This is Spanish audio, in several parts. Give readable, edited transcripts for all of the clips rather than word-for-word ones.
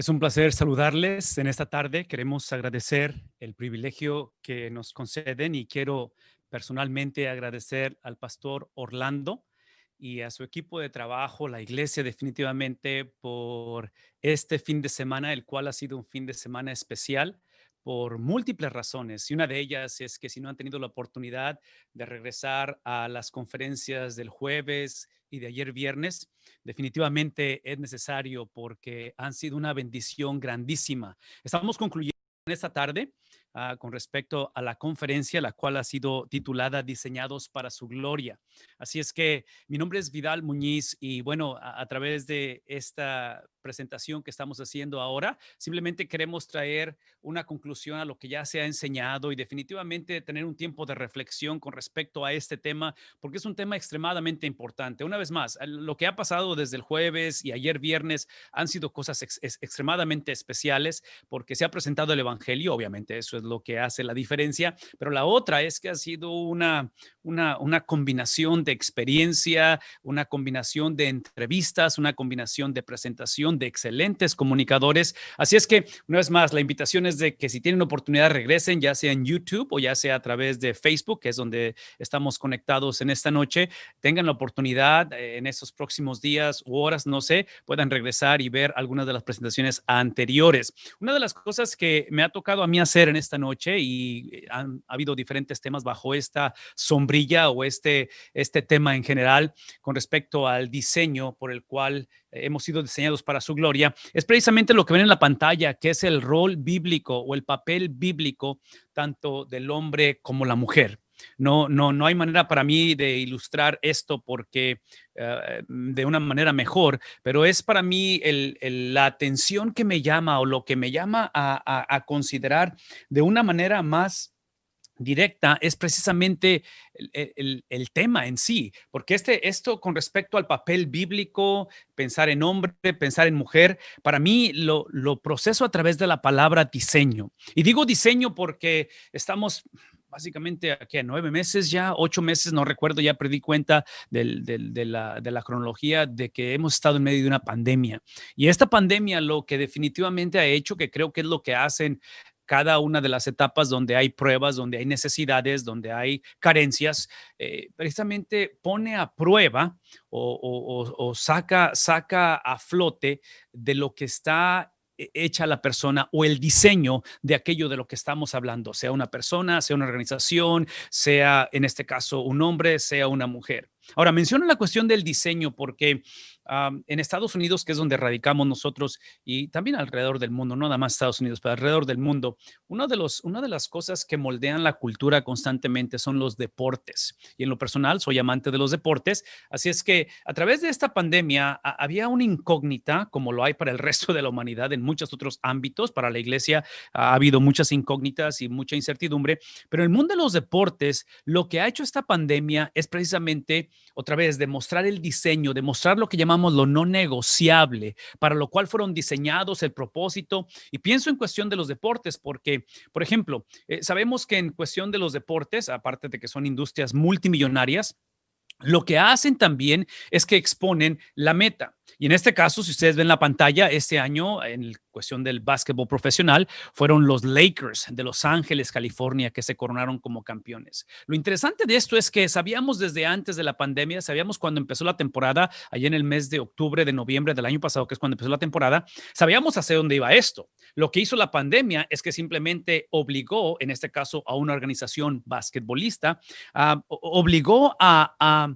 Es un placer saludarles en esta tarde. Queremos agradecer el privilegio que nos conceden y quiero personalmente agradecer al pastor Orlando y a su equipo de trabajo, la iglesia definitivamente por este fin de semana, el cual ha sido un fin de semana especial por múltiples razones. Y una de ellas es que si no han tenido la oportunidad de regresar a las conferencias del jueves y de ayer viernes, definitivamente es necesario porque han sido una bendición grandísima. Estamos concluyendo en esta tarde con respecto a la conferencia, la cual ha sido titulada Diseñados para su Gloria. Así es que mi nombre es Vidal Muñiz y bueno, a través de esta presentación que estamos haciendo ahora, simplemente queremos traer una conclusión a lo que ya se ha enseñado y definitivamente tener un tiempo de reflexión con respecto a este tema, porque es un tema extremadamente importante. Una vez más, lo que ha pasado desde el jueves y ayer viernes han sido cosas extremadamente especiales porque se ha presentado el evangelio, obviamente eso es lo que hace la diferencia, pero la otra es que ha sido una combinación de experiencia, una combinación de entrevistas, una combinación de presentación de excelentes comunicadores. Así es que, una vez más, la invitación es de que si tienen oportunidad regresen, ya sea en YouTube o ya sea a través de Facebook, que es donde estamos conectados en esta noche, tengan la oportunidad en estos próximos días u horas, no sé, puedan regresar y ver algunas de las presentaciones anteriores. Una de las cosas que me ha tocado a mí hacer en esta noche y ha habido diferentes temas bajo esta sombrilla o este tema en general con respecto al diseño por el cual hemos sido diseñados para su gloria, es precisamente lo que ven en la pantalla, que es el rol bíblico o el papel bíblico tanto del hombre como la mujer. No hay manera para mí de ilustrar esto porque de una manera mejor, pero es para mí la atención que me llama o lo que me llama a considerar de una manera más directa es precisamente el tema en sí, porque esto con respecto al papel bíblico, pensar en hombre, pensar en mujer, para mí lo proceso a través de la palabra diseño. Y digo diseño porque estamos básicamente aquí a 9 meses ya, 8 meses, no recuerdo, ya perdí cuenta de la cronología de que hemos estado en medio de una pandemia. Y esta pandemia lo que definitivamente ha hecho, que creo que es lo que hacen cada una de las etapas donde hay pruebas, donde hay necesidades, donde hay carencias, precisamente pone a prueba o saca a flote de lo que está hecha la persona o el diseño de aquello de lo que estamos hablando, sea una persona, sea una organización, sea en este caso un hombre, sea una mujer. Ahora, menciono la cuestión del diseño porque en Estados Unidos, que es donde radicamos nosotros y también alrededor del mundo, no nada más Estados Unidos, pero alrededor del mundo, una de las cosas que moldean la cultura constantemente son los deportes. Y en lo personal, soy amante de los deportes. Así es que a través de esta pandemia había una incógnita, como lo hay para el resto de la humanidad en muchos otros ámbitos. Para la iglesia ha habido muchas incógnitas y mucha incertidumbre, pero en el mundo de los deportes, lo que ha hecho esta pandemia es precisamente, otra vez, demostrar el diseño, demostrar lo que llamamos lo no negociable, para lo cual fueron diseñados, el propósito. Y pienso en cuestión de los deportes, porque, por ejemplo, sabemos que en cuestión de los deportes, aparte de que son industrias multimillonarias, lo que hacen también es que exponen la meta. Y en este caso, si ustedes ven la pantalla, este año, en cuestión del básquetbol profesional, fueron los Lakers de Los Ángeles, California, que se coronaron como campeones. Lo interesante de esto es que sabíamos desde antes de la pandemia, sabíamos cuando empezó la temporada, allá en el mes de octubre, de noviembre del año pasado, que es cuando empezó la temporada, sabíamos hacia dónde iba esto. Lo que hizo la pandemia es que simplemente obligó, en este caso, a una organización basquetbolista, obligó a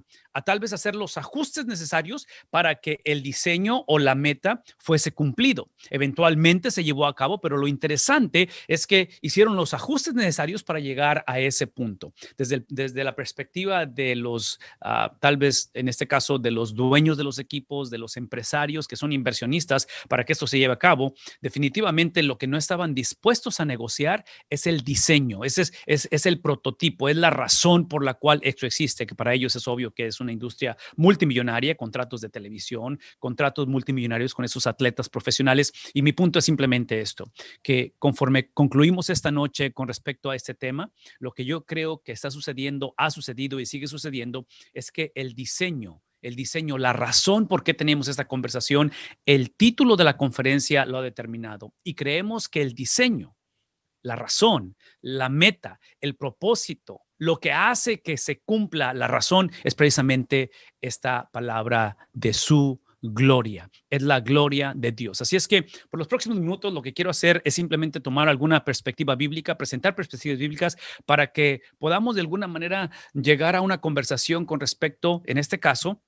tal vez hacer los ajustes necesarios para que el diseño o la meta fuese cumplido. Eventualmente se llevó a cabo, pero lo interesante es que hicieron los ajustes necesarios para llegar a ese punto. Desde la perspectiva de los, tal vez en este caso, de los dueños de los equipos, de los empresarios que son inversionistas para que esto se lleve a cabo, definitivamente lo que no estaban dispuestos a negociar es el diseño, es el prototipo, es la razón por la cual esto existe, que para ellos es obvio que es una industria multimillonaria, contratos de televisión, contratos multimillonarios con esos atletas profesionales. Y mi punto es simplemente esto, que conforme concluimos esta noche con respecto a este tema, lo que yo creo que está sucediendo, ha sucedido y sigue sucediendo es que el diseño el diseño, la razón por qué tenemos esta conversación, el título de la conferencia lo ha determinado. Y creemos que el diseño, la razón, la meta, el propósito, lo que hace que se cumpla la razón es precisamente esta palabra de su gloria. Es la gloria de Dios. Así es que por los próximos minutos lo que quiero hacer es simplemente tomar alguna perspectiva bíblica, presentar perspectivas bíblicas para que podamos de alguna manera llegar a una conversación con respecto, en este caso,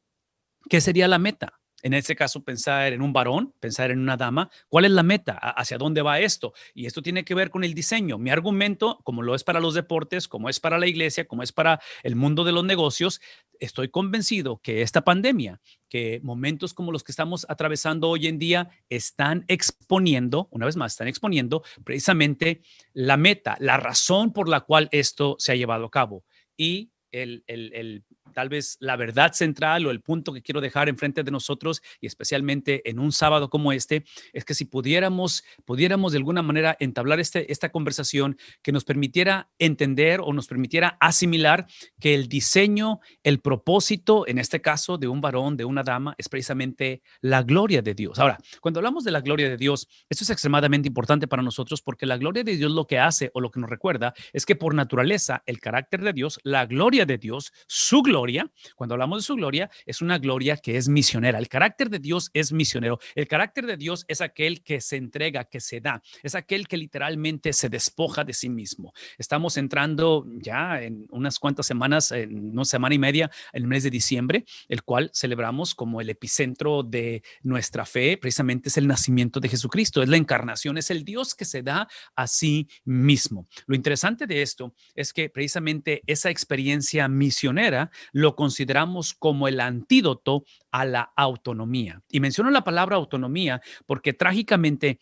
¿qué sería la meta? En este caso, pensar en un varón, pensar en una dama. ¿Cuál es la meta? ¿Hacia dónde va esto? Y esto tiene que ver con el diseño. Mi argumento, como lo es para los deportes, como es para la iglesia, como es para el mundo de los negocios, estoy convencido que esta pandemia, que momentos como los que estamos atravesando hoy en día están exponiendo, una vez más, están exponiendo precisamente la meta, la razón por la cual esto se ha llevado a cabo. Y tal vez la verdad central o el punto que quiero dejar enfrente de nosotros y especialmente en un sábado como este, es que si pudiéramos de alguna manera entablar esta conversación que nos permitiera entender o nos permitiera asimilar que el diseño, el propósito, en este caso de un varón, de una dama, es precisamente la gloria de Dios. Ahora, cuando hablamos de la gloria de Dios, esto es extremadamente importante para nosotros porque la gloria de Dios lo que hace o lo que nos recuerda es que por naturaleza el carácter de Dios, la gloria de Dios, su gloria, cuando hablamos de su gloria, es una gloria que es misionera. El carácter de Dios es misionero. El carácter de Dios es aquel que se entrega, que se da. Es aquel que literalmente se despoja de sí mismo. Estamos entrando ya en unas cuantas semanas, en una semana y media, en el mes de diciembre, el cual celebramos como el epicentro de nuestra fe. Precisamente es el nacimiento de Jesucristo, es la encarnación, es el Dios que se da a sí mismo. Lo interesante de esto es que precisamente esa experiencia misionera lo consideramos como el antídoto a la autonomía. Y menciono la palabra autonomía porque trágicamente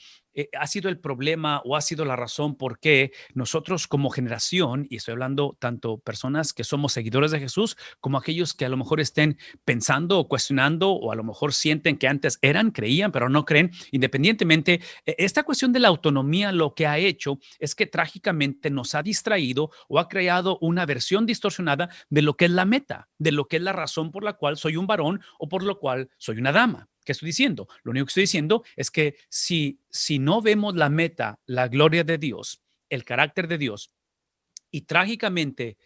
ha sido el problema o ha sido la razón por qué nosotros como generación, y estoy hablando tanto personas que somos seguidores de Jesús como aquellos que a lo mejor estén pensando o cuestionando o a lo mejor sienten que antes eran, creían, pero no creen, independientemente, esta cuestión de la autonomía lo que ha hecho es que trágicamente nos ha distraído o ha creado una versión distorsionada de lo que es la meta, de lo que es la razón por la cual soy un varón o por lo cual soy una dama. ¿Qué estoy diciendo? Lo único que estoy diciendo es que si no vemos la meta, la gloria de Dios, el carácter de Dios, y trágicamente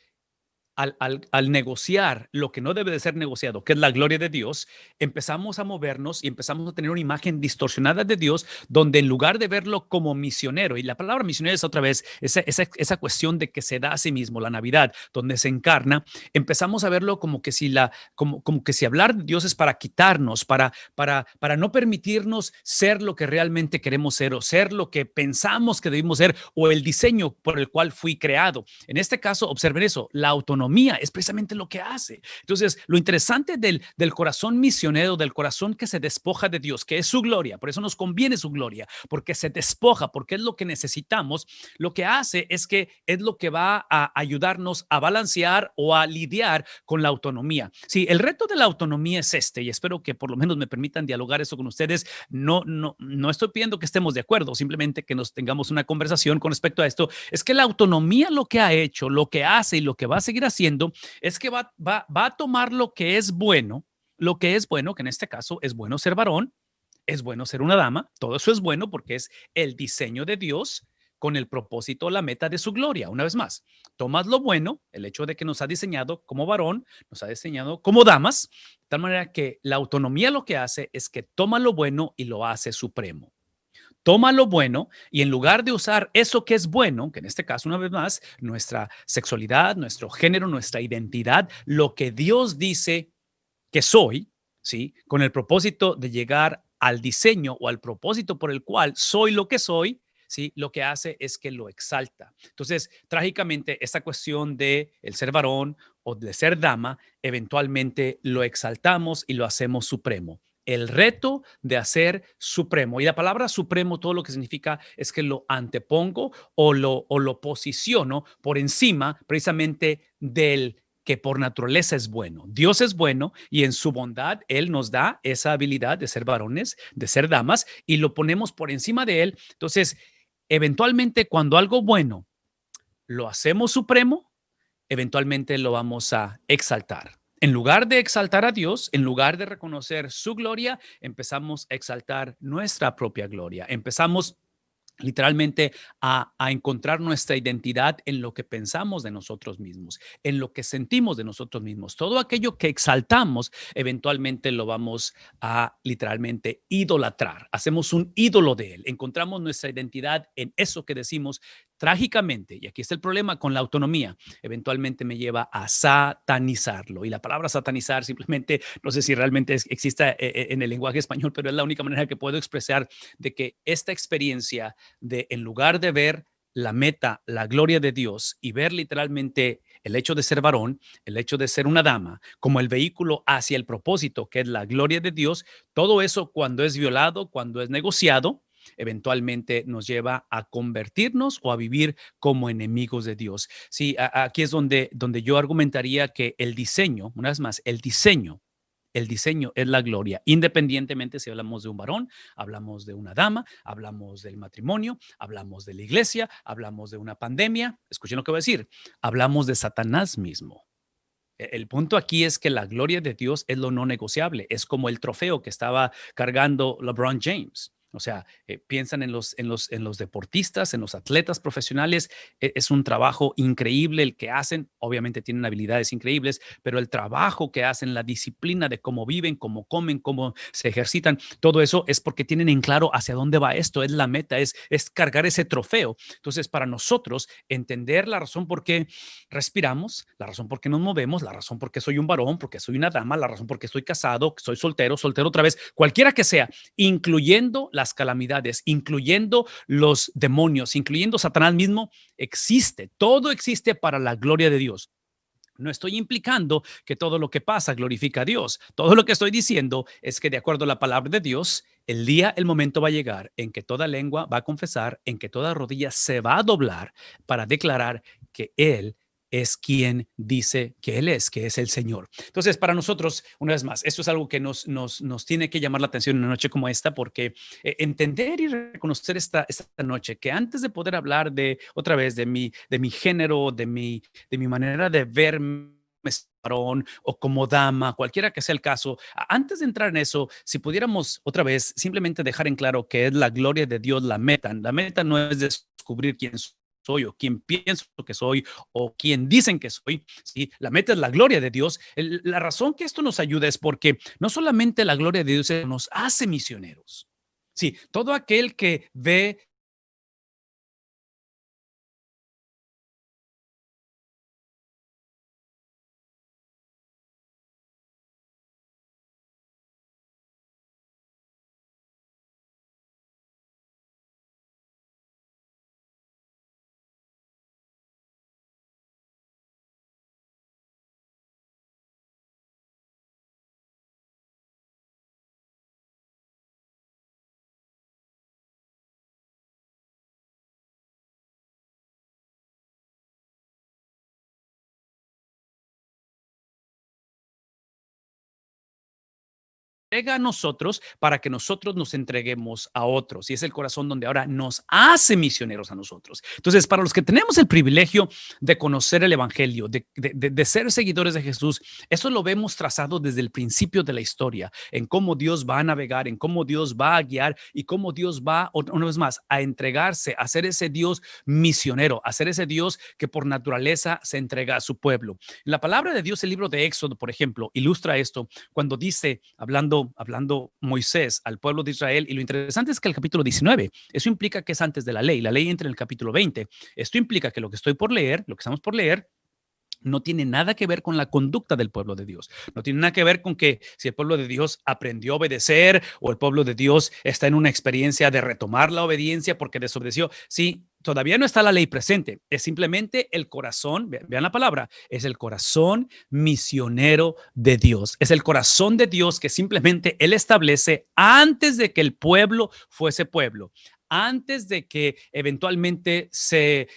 al negociar lo que no debe de ser negociado, que es la gloria de Dios, empezamos a movernos y empezamos a tener una imagen distorsionada de Dios, donde en lugar de verlo como misionero, y la palabra misionero es otra vez esa cuestión de que se da a sí mismo, la Navidad, donde se encarna, empezamos a verlo como que como que si hablar de Dios es para quitarnos, para no permitirnos ser lo que realmente queremos ser o ser lo que pensamos que debimos ser o el diseño por el cual fui creado. En este caso, observen eso, la autonomía es precisamente lo que hace. Entonces, lo interesante del corazón misionero, del corazón que se despoja de Dios, que es su gloria, por eso nos conviene su gloria, porque se despoja, porque es lo que necesitamos, lo que hace es que es lo que va a ayudarnos a balancear o a lidiar con la autonomía. Sí, el reto de la autonomía es este, y espero que por lo menos me permitan dialogar eso con ustedes. No estoy pidiendo que estemos de acuerdo, simplemente que nos tengamos una conversación con respecto a esto. Es que la autonomía lo que ha hecho, lo que hace y lo que va a seguir haciendo es que va a tomar lo que es bueno, que en este caso es bueno ser varón, es bueno ser una dama, todo eso es bueno porque es el diseño de Dios con el propósito, la meta de su gloria. Una vez más, tomas lo bueno, el hecho de que nos ha diseñado como varón, nos ha diseñado como damas, de tal manera que la autonomía lo que hace es que toma lo bueno y lo hace supremo. Toma lo bueno y en lugar de usar eso que es bueno, que en este caso, una vez más, nuestra sexualidad, nuestro género, nuestra identidad, lo que Dios dice que soy, ¿sí? Con el propósito de llegar al diseño o al propósito por el cual soy lo que soy, ¿sí? Lo que hace es que lo exalta. Entonces, trágicamente, esta cuestión de el ser varón o de ser dama, eventualmente lo exaltamos y lo hacemos supremo. El reto de hacer supremo. Y la palabra supremo, todo lo que significa es que lo antepongo o lo posiciono por encima precisamente del que por naturaleza es bueno. Dios es bueno y en su bondad Él nos da esa habilidad de ser varones, de ser damas y lo ponemos por encima de Él. Entonces, eventualmente cuando algo bueno lo hacemos supremo, eventualmente lo vamos a exaltar. En lugar de exaltar a Dios, en lugar de reconocer su gloria, empezamos a exaltar nuestra propia gloria. Empezamos literalmente a encontrar nuestra identidad en lo que pensamos de nosotros mismos, en lo que sentimos de nosotros mismos. Todo aquello que exaltamos, eventualmente lo vamos a literalmente idolatrar. Hacemos un ídolo de él. Encontramos nuestra identidad en eso que decimos trágicamente. Y aquí está el problema con la autonomía. Eventualmente me lleva a satanizarlo. Y la palabra satanizar simplemente, no sé si realmente exista en el lenguaje español, pero es la única manera que puedo expresar de que esta experiencia de, en lugar de ver la meta, la gloria de Dios y ver literalmente el hecho de ser varón, el hecho de ser una dama, como el vehículo hacia el propósito, que es la gloria de Dios, todo eso cuando es violado, cuando es negociado, eventualmente nos lleva a convertirnos o a vivir como enemigos de Dios. Sí, aquí es donde yo argumentaría que el diseño, una vez más, el diseño es la gloria, independientemente si hablamos de un varón, hablamos de una dama, hablamos del matrimonio, hablamos de la iglesia, hablamos de una pandemia. Escuchen lo que voy a decir. Hablamos de Satanás mismo. El punto aquí es que la gloria de Dios es lo no negociable. Es como el trofeo que estaba cargando LeBron James. O sea, piensan en los deportistas, en los atletas profesionales. Es un trabajo increíble el que hacen. Obviamente tienen habilidades increíbles, pero el trabajo que hacen, la disciplina de cómo viven, cómo comen, cómo se ejercitan, todo eso es porque tienen en claro hacia dónde va esto. Es la meta, es cargar ese trofeo. Entonces, para nosotros, entender la razón por qué respiramos, la razón por qué nos movemos, la razón por qué soy un varón, porque soy una dama, la razón por qué estoy casado, soy soltero, soltero otra vez, cualquiera que sea, incluyendo las calamidades, incluyendo los demonios, incluyendo Satanás mismo, existe. Todo existe para la gloria de Dios. No estoy implicando que todo lo que pasa glorifica a Dios. Todo lo que estoy diciendo es que de acuerdo a la palabra de Dios, el día, el momento va a llegar en que toda lengua va a confesar, en que toda rodilla se va a doblar para declarar que Él es quien dice que Él es, que es el Señor. Entonces, para nosotros, una vez más, esto es algo que nos tiene que llamar la atención en una noche como esta, porque entender y reconocer esta noche, que antes de poder hablar de, otra vez, de mi género, de mi manera de verme varón o como dama, cualquiera que sea el caso, antes de entrar en eso, si pudiéramos otra vez simplemente dejar en claro que es la gloria de Dios la meta. La meta no es descubrir quién soy o quién pienso que soy o quién dicen que soy. ¿Sí? La meta es la gloria de Dios. La razón que esto nos ayuda es porque no solamente la gloria de Dios nos hace misioneros. Sí, todo aquel que ve entrega a nosotros para que nosotros nos entreguemos a otros. Y es el corazón donde ahora nos hace misioneros a nosotros. Entonces, para los que tenemos el privilegio de conocer el Evangelio, de ser seguidores de Jesús, eso lo vemos trazado desde el principio de la historia, en cómo Dios va a navegar, en cómo Dios va a guiar y cómo Dios va, una vez más, a entregarse, a ser ese Dios misionero, a ser ese Dios que por naturaleza se entrega a su pueblo. La palabra de Dios, el libro de Éxodo, por ejemplo, ilustra esto cuando dice, hablando Moisés al pueblo de Israel, y lo interesante es que el capítulo 19, eso implica que es antes de la ley entra en el capítulo 20. Esto implica que lo que estoy por leer, lo que estamos por leer, no tiene nada que ver con la conducta del pueblo de Dios. No tiene nada que ver con que si el pueblo de Dios aprendió a obedecer o el pueblo de Dios está en una experiencia de retomar la obediencia porque desobedeció. Sí, todavía no está la ley presente. Es simplemente el corazón, vean la palabra, es el corazón misionero de Dios. Es el corazón de Dios que simplemente Él establece antes de que el pueblo fuese pueblo, antes de que eventualmente se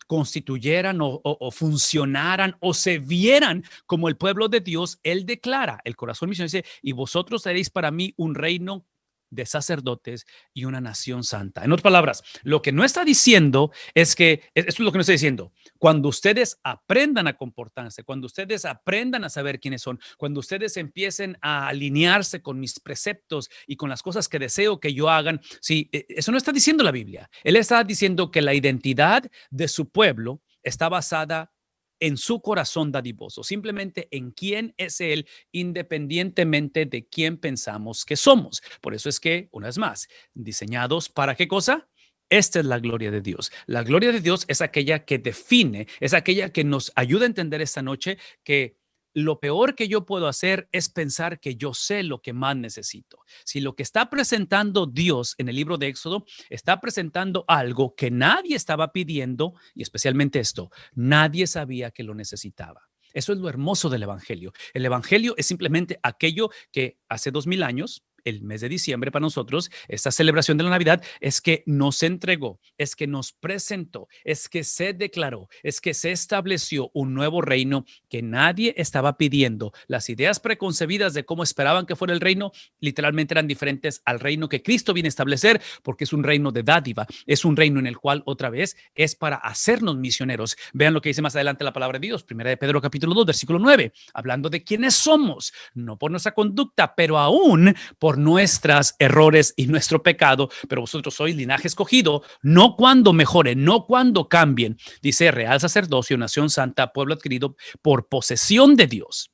constituyeran o funcionaran o se vieran como el pueblo de Dios. Él declara, el corazón misionero dice, y vosotros seréis para mí un reino de sacerdotes y una nación santa. En otras palabras, lo que no está diciendo es que, esto es lo que no está diciendo, cuando ustedes aprendan a comportarse, cuando ustedes aprendan a saber quiénes son, cuando ustedes empiecen a alinearse con mis preceptos y con las cosas que deseo que yo hagan, sí, eso no está diciendo la Biblia. Él está diciendo que la identidad de su pueblo está basada en su corazón dadivoso, simplemente en quién es Él, independientemente de quién pensamos que somos. Por eso es que, una vez más, diseñados para qué cosa. Esta es la gloria de Dios. La gloria de Dios es aquella que define, es aquella que nos ayuda a entender esta noche que lo peor que yo puedo hacer es pensar que yo sé lo que más necesito. Si lo que está presentando Dios en el libro de Éxodo está presentando algo que nadie estaba pidiendo, y especialmente esto, nadie sabía que lo necesitaba. Eso es lo hermoso del Evangelio. El Evangelio es simplemente aquello que hace 2000 años, el mes de diciembre para nosotros, esta celebración de la Navidad, es que nos entregó, es que nos presentó, es que se declaró, es que se estableció un nuevo reino que nadie estaba pidiendo. Las ideas preconcebidas de cómo esperaban que fuera el reino literalmente eran diferentes al reino que Cristo viene a establecer, porque es un reino de dádiva, es un reino en el cual otra vez es para hacernos misioneros. Vean lo que dice más adelante la palabra de Dios, primera de Pedro capítulo 2, versículo 9, hablando de quiénes somos, no por nuestra conducta, pero aún por nuestros errores y nuestro pecado, pero vosotros sois linaje escogido, no cuando mejoren, no cuando cambien, dice real sacerdocio, nación santa, pueblo adquirido por posesión de Dios.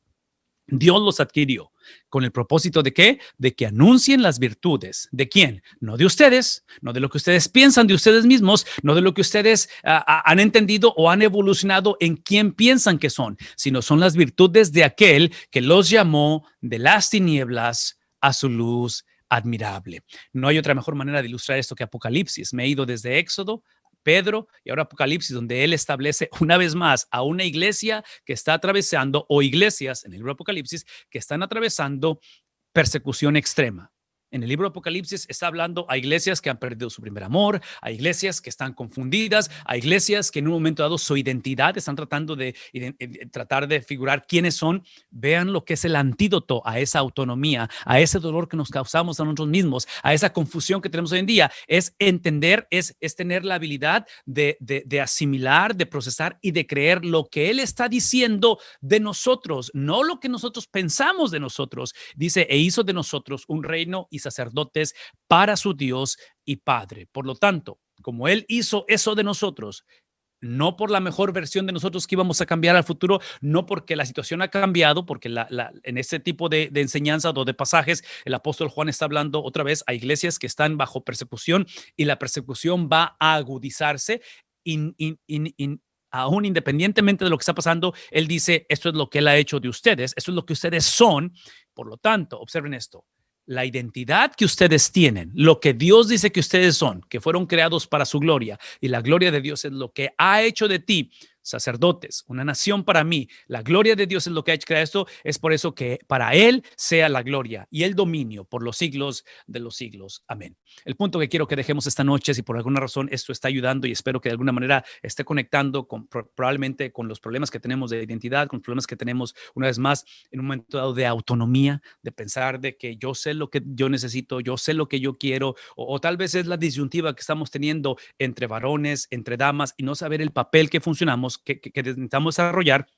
Dios los adquirió. ¿Con el propósito de qué? De que anuncien las virtudes. ¿De quién? No de ustedes, no de lo que ustedes piensan de ustedes mismos, no de lo que ustedes han entendido o han evolucionado en quién piensan que son, sino son las virtudes de aquel que los llamó de las tinieblas a su luz admirable. No hay otra mejor manera de ilustrar esto que Apocalipsis. Me he ido desde Éxodo, Pedro y ahora Apocalipsis, donde él establece una vez más a una iglesia que está atravesando, o iglesias en el libro de Apocalipsis que están atravesando persecución extrema. En el libro de Apocalipsis está hablando a iglesias que han perdido su primer amor, a iglesias que están confundidas, a iglesias que en un momento dado su identidad están tratando de tratar de figurar quiénes son. Vean lo que es el antídoto a esa autonomía, a ese dolor que nos causamos a nosotros mismos, a esa confusión que tenemos hoy en día. Es entender, es tener la habilidad de asimilar, de procesar y de creer lo que Él está diciendo de nosotros, no lo que nosotros pensamos de nosotros. Dice, e hizo de nosotros un reino y sacerdotes para su Dios y Padre. Por lo tanto, como Él hizo eso de nosotros, no por la mejor versión de nosotros que íbamos a cambiar al futuro, no porque la situación ha cambiado, porque en este tipo de enseñanza o de pasajes, el apóstol Juan está hablando otra vez a iglesias que están bajo persecución y la persecución va a agudizarse. Aún independientemente de lo que está pasando, él dice, esto es lo que Él ha hecho de ustedes, esto es lo que ustedes son. Por lo tanto, observen esto. La identidad que ustedes tienen, lo que Dios dice que ustedes son, que fueron creados para su gloria, y la gloria de Dios es lo que ha hecho de ti sacerdotes, una nación para mí. La gloria de Dios es lo que ha hecho crear esto. Es por eso que para Él sea la gloria y el dominio por los siglos de los siglos. Amén. El punto que quiero que dejemos esta noche, si por alguna razón esto está ayudando y espero que de alguna manera esté conectando probablemente con los problemas que tenemos de identidad, con los problemas que tenemos una vez más en un momento dado de autonomía, de pensar de que yo sé lo que yo necesito, yo sé lo que yo quiero, o tal vez es la disyuntiva que estamos teniendo entre varones, entre damas y no saber el papel que funcionamos, que necesitamos desarrollar.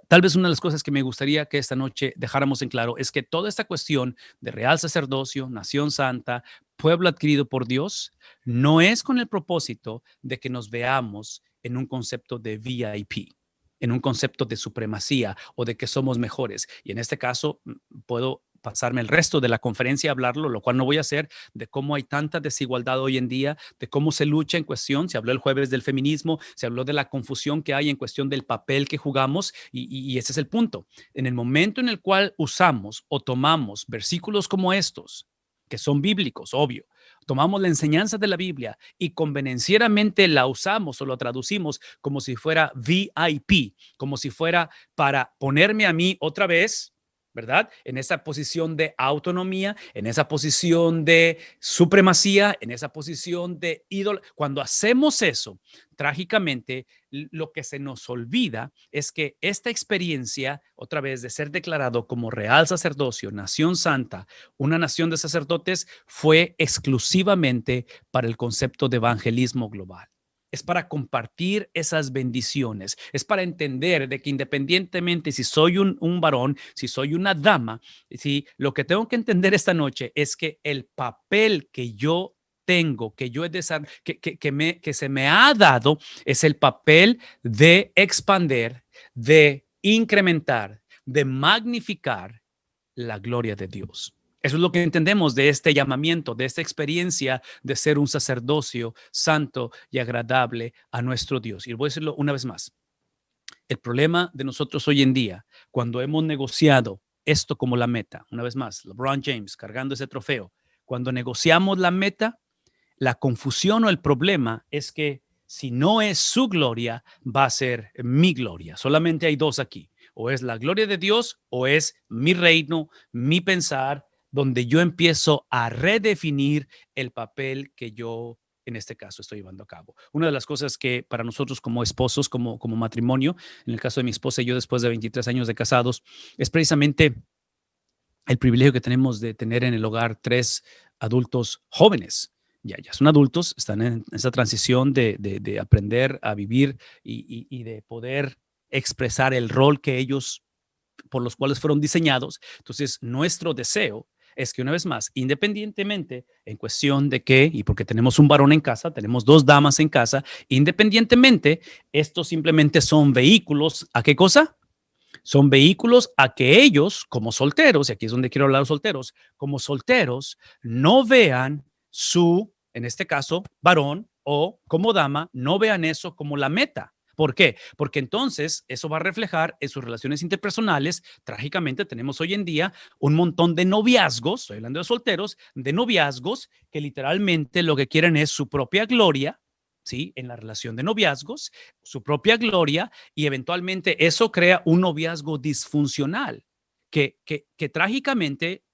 Tal vez una de las cosas que me gustaría que esta noche dejáramos en claro es que toda esta cuestión de real sacerdocio, nación santa, pueblo adquirido por Dios, no es con el propósito de que nos veamos en un concepto de VIP, en un concepto de supremacía o de que somos mejores. Y en este caso, puedo pasarme el resto de la conferencia a hablarlo, lo cual no voy a hacer, de cómo hay tanta desigualdad hoy en día, de cómo se lucha en cuestión. Se habló el jueves del feminismo, se habló de la confusión que hay en cuestión del papel que jugamos y ese es el punto. En el momento en el cual usamos o tomamos versículos como estos, que son bíblicos, obvio, tomamos la enseñanza de la Biblia y convenencieramente la usamos o lo traducimos como si fuera VIP, como si fuera para ponerme a mí otra vez ¿verdad? En esa posición de autonomía, en esa posición de supremacía, en esa posición de ídolo. Cuando hacemos eso, trágicamente, lo que se nos olvida es que esta experiencia, otra vez, de ser declarado como real sacerdocio, nación santa, una nación de sacerdotes, fue exclusivamente para el concepto de evangelismo global. Es para compartir esas bendiciones, es para entender de que independientemente si soy un varón, si soy una dama, si lo que tengo que entender esta noche es que el papel que yo tengo, que yo he que se me ha dado, es el papel de expander, de incrementar, de magnificar la gloria de Dios. Eso es lo que entendemos de este llamamiento, de esta experiencia de ser un sacerdocio santo y agradable a nuestro Dios. Y voy a decirlo una vez más. El problema de nosotros hoy en día, cuando hemos negociado esto como la meta, una vez más, LeBron James cargando ese trofeo, cuando negociamos la meta, la confusión o el problema es que si no es su gloria, va a ser mi gloria. Solamente hay dos aquí. O es la gloria de Dios o es mi reino, mi pensar, donde yo empiezo a redefinir el papel que yo en este caso estoy llevando a cabo. Una de las cosas que para nosotros como esposos, como matrimonio, en el caso de mi esposa y yo después de 23 años de casados, es precisamente el privilegio que tenemos de tener en el hogar tres adultos jóvenes. Ya son adultos, están en esa transición de aprender a vivir y de poder expresar el rol que ellos, por los cuales fueron diseñados. Entonces, nuestro deseo es que una vez más, independientemente en cuestión de que, y porque tenemos un varón en casa, tenemos dos damas en casa, independientemente, estos simplemente son vehículos, ¿a qué cosa? Son vehículos a que ellos, como solteros, y aquí es donde quiero hablar de solteros, como solteros, no vean en este caso, varón o como dama, no vean eso como la meta. ¿Por qué? Porque entonces eso va a reflejar en sus relaciones interpersonales. Trágicamente tenemos hoy en día un montón de noviazgos, estoy hablando de solteros, de noviazgos que literalmente lo que quieren es su propia gloria, ¿sí? En la relación de noviazgos, su propia gloria, y eventualmente eso crea un noviazgo disfuncional que trágicamente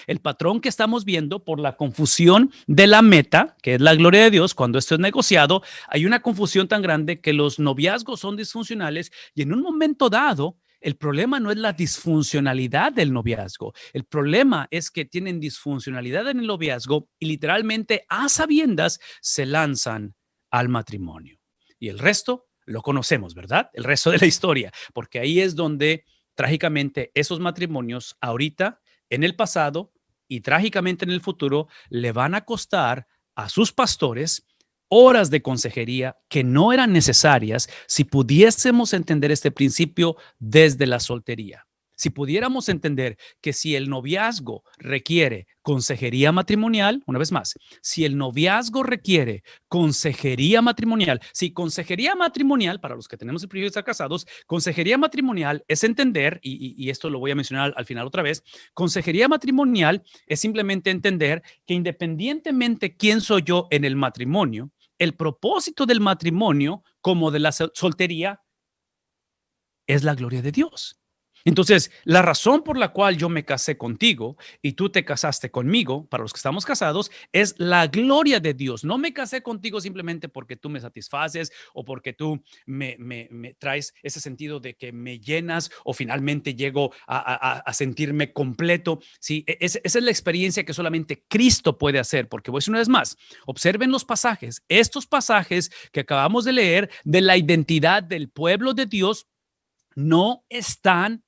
el patrón que estamos viendo por la confusión de la meta, que es la gloria de Dios, cuando esto es negociado, hay una confusión tan grande que los noviazgos son disfuncionales y en un momento dado, el problema no es la disfuncionalidad del noviazgo. El problema es que tienen disfuncionalidad en el noviazgo y literalmente a sabiendas se lanzan al matrimonio. Y el resto lo conocemos, ¿verdad? El resto de la historia, porque ahí es donde trágicamente esos matrimonios ahorita en el pasado y trágicamente en el futuro le van a costar a sus pastores horas de consejería que no eran necesarias si pudiésemos entender este principio desde la soltería. Si pudiéramos entender que si el noviazgo requiere consejería matrimonial, una vez más, si el noviazgo requiere consejería matrimonial, si consejería matrimonial, para los que tenemos el privilegio de estar casados, consejería matrimonial es entender, y esto lo voy a mencionar al final otra vez, consejería matrimonial es simplemente entender que independientemente quién soy yo en el matrimonio, el propósito del matrimonio como de la soltería es la gloria de Dios. Entonces, la razón por la cual yo me casé contigo y tú te casaste conmigo, para los que estamos casados, es la gloria de Dios. No me casé contigo simplemente porque tú me satisfaces o porque tú me traes ese sentido de que me llenas o finalmente llego a sentirme completo. Sí, esa es la experiencia que solamente Cristo puede hacer, porque voy a decir una vez más, observen los pasajes, estos pasajes que acabamos de leer de la identidad del pueblo de Dios no estaban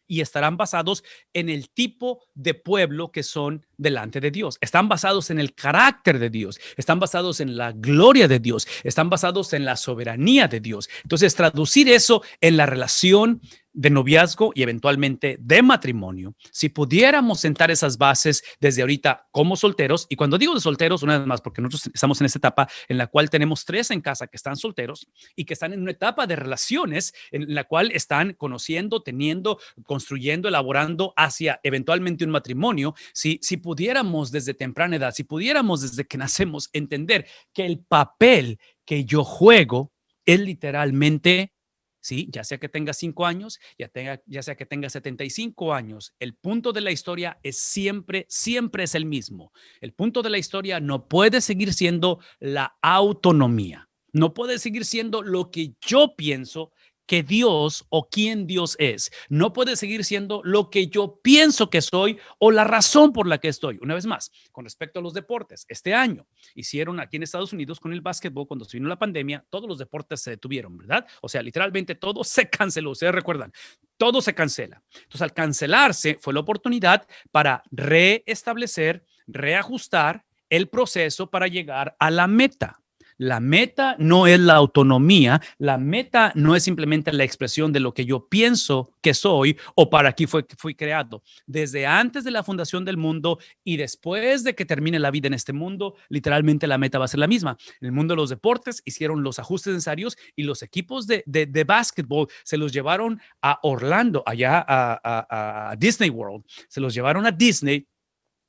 y estarán basados en el tipo de pueblo que son delante de Dios. Están basados en el carácter de Dios, están basados en la gloria de Dios, están basados en la soberanía de Dios. Entonces, traducir eso en la relación de noviazgo y eventualmente de matrimonio, si pudiéramos sentar esas bases desde ahorita como solteros, y cuando digo de solteros, una vez más, porque nosotros estamos en esta etapa en la cual tenemos tres en casa que están solteros y que están en una etapa de relaciones en la cual están conociendo, teniendo, construyendo, elaborando hacia eventualmente un matrimonio, si pudiéramos desde temprana edad, si pudiéramos desde que nacemos entender que el papel que yo juego es literalmente ¿sí? Ya sea que tenga 5 años, ya sea que tenga 75 años, el punto de la historia es siempre, siempre es el mismo. El punto de la historia no puede seguir siendo la autonomía. No puede seguir siendo lo que yo pienso que Dios o quién Dios es. No puede seguir siendo lo que yo pienso que soy o la razón por la que estoy. Una vez más, con respecto a los deportes, este año hicieron aquí en Estados Unidos con el básquetbol, cuando se vino la pandemia, todos los deportes se detuvieron, ¿verdad? O sea, literalmente todo se canceló. Ustedes recuerdan, todo se cancela. Entonces, al cancelarse, fue la oportunidad para reestablecer, reajustar el proceso para llegar a la meta. La meta no es la autonomía, la meta no es simplemente la expresión de lo que yo pienso que soy o para qué fui creado. Desde antes de la fundación del mundo y después de que termine la vida en este mundo, literalmente la meta va a ser la misma. En el mundo de los deportes hicieron los ajustes necesarios y los equipos de básquetbol se los llevaron a Orlando, allá a Disney World, se los llevaron a Disney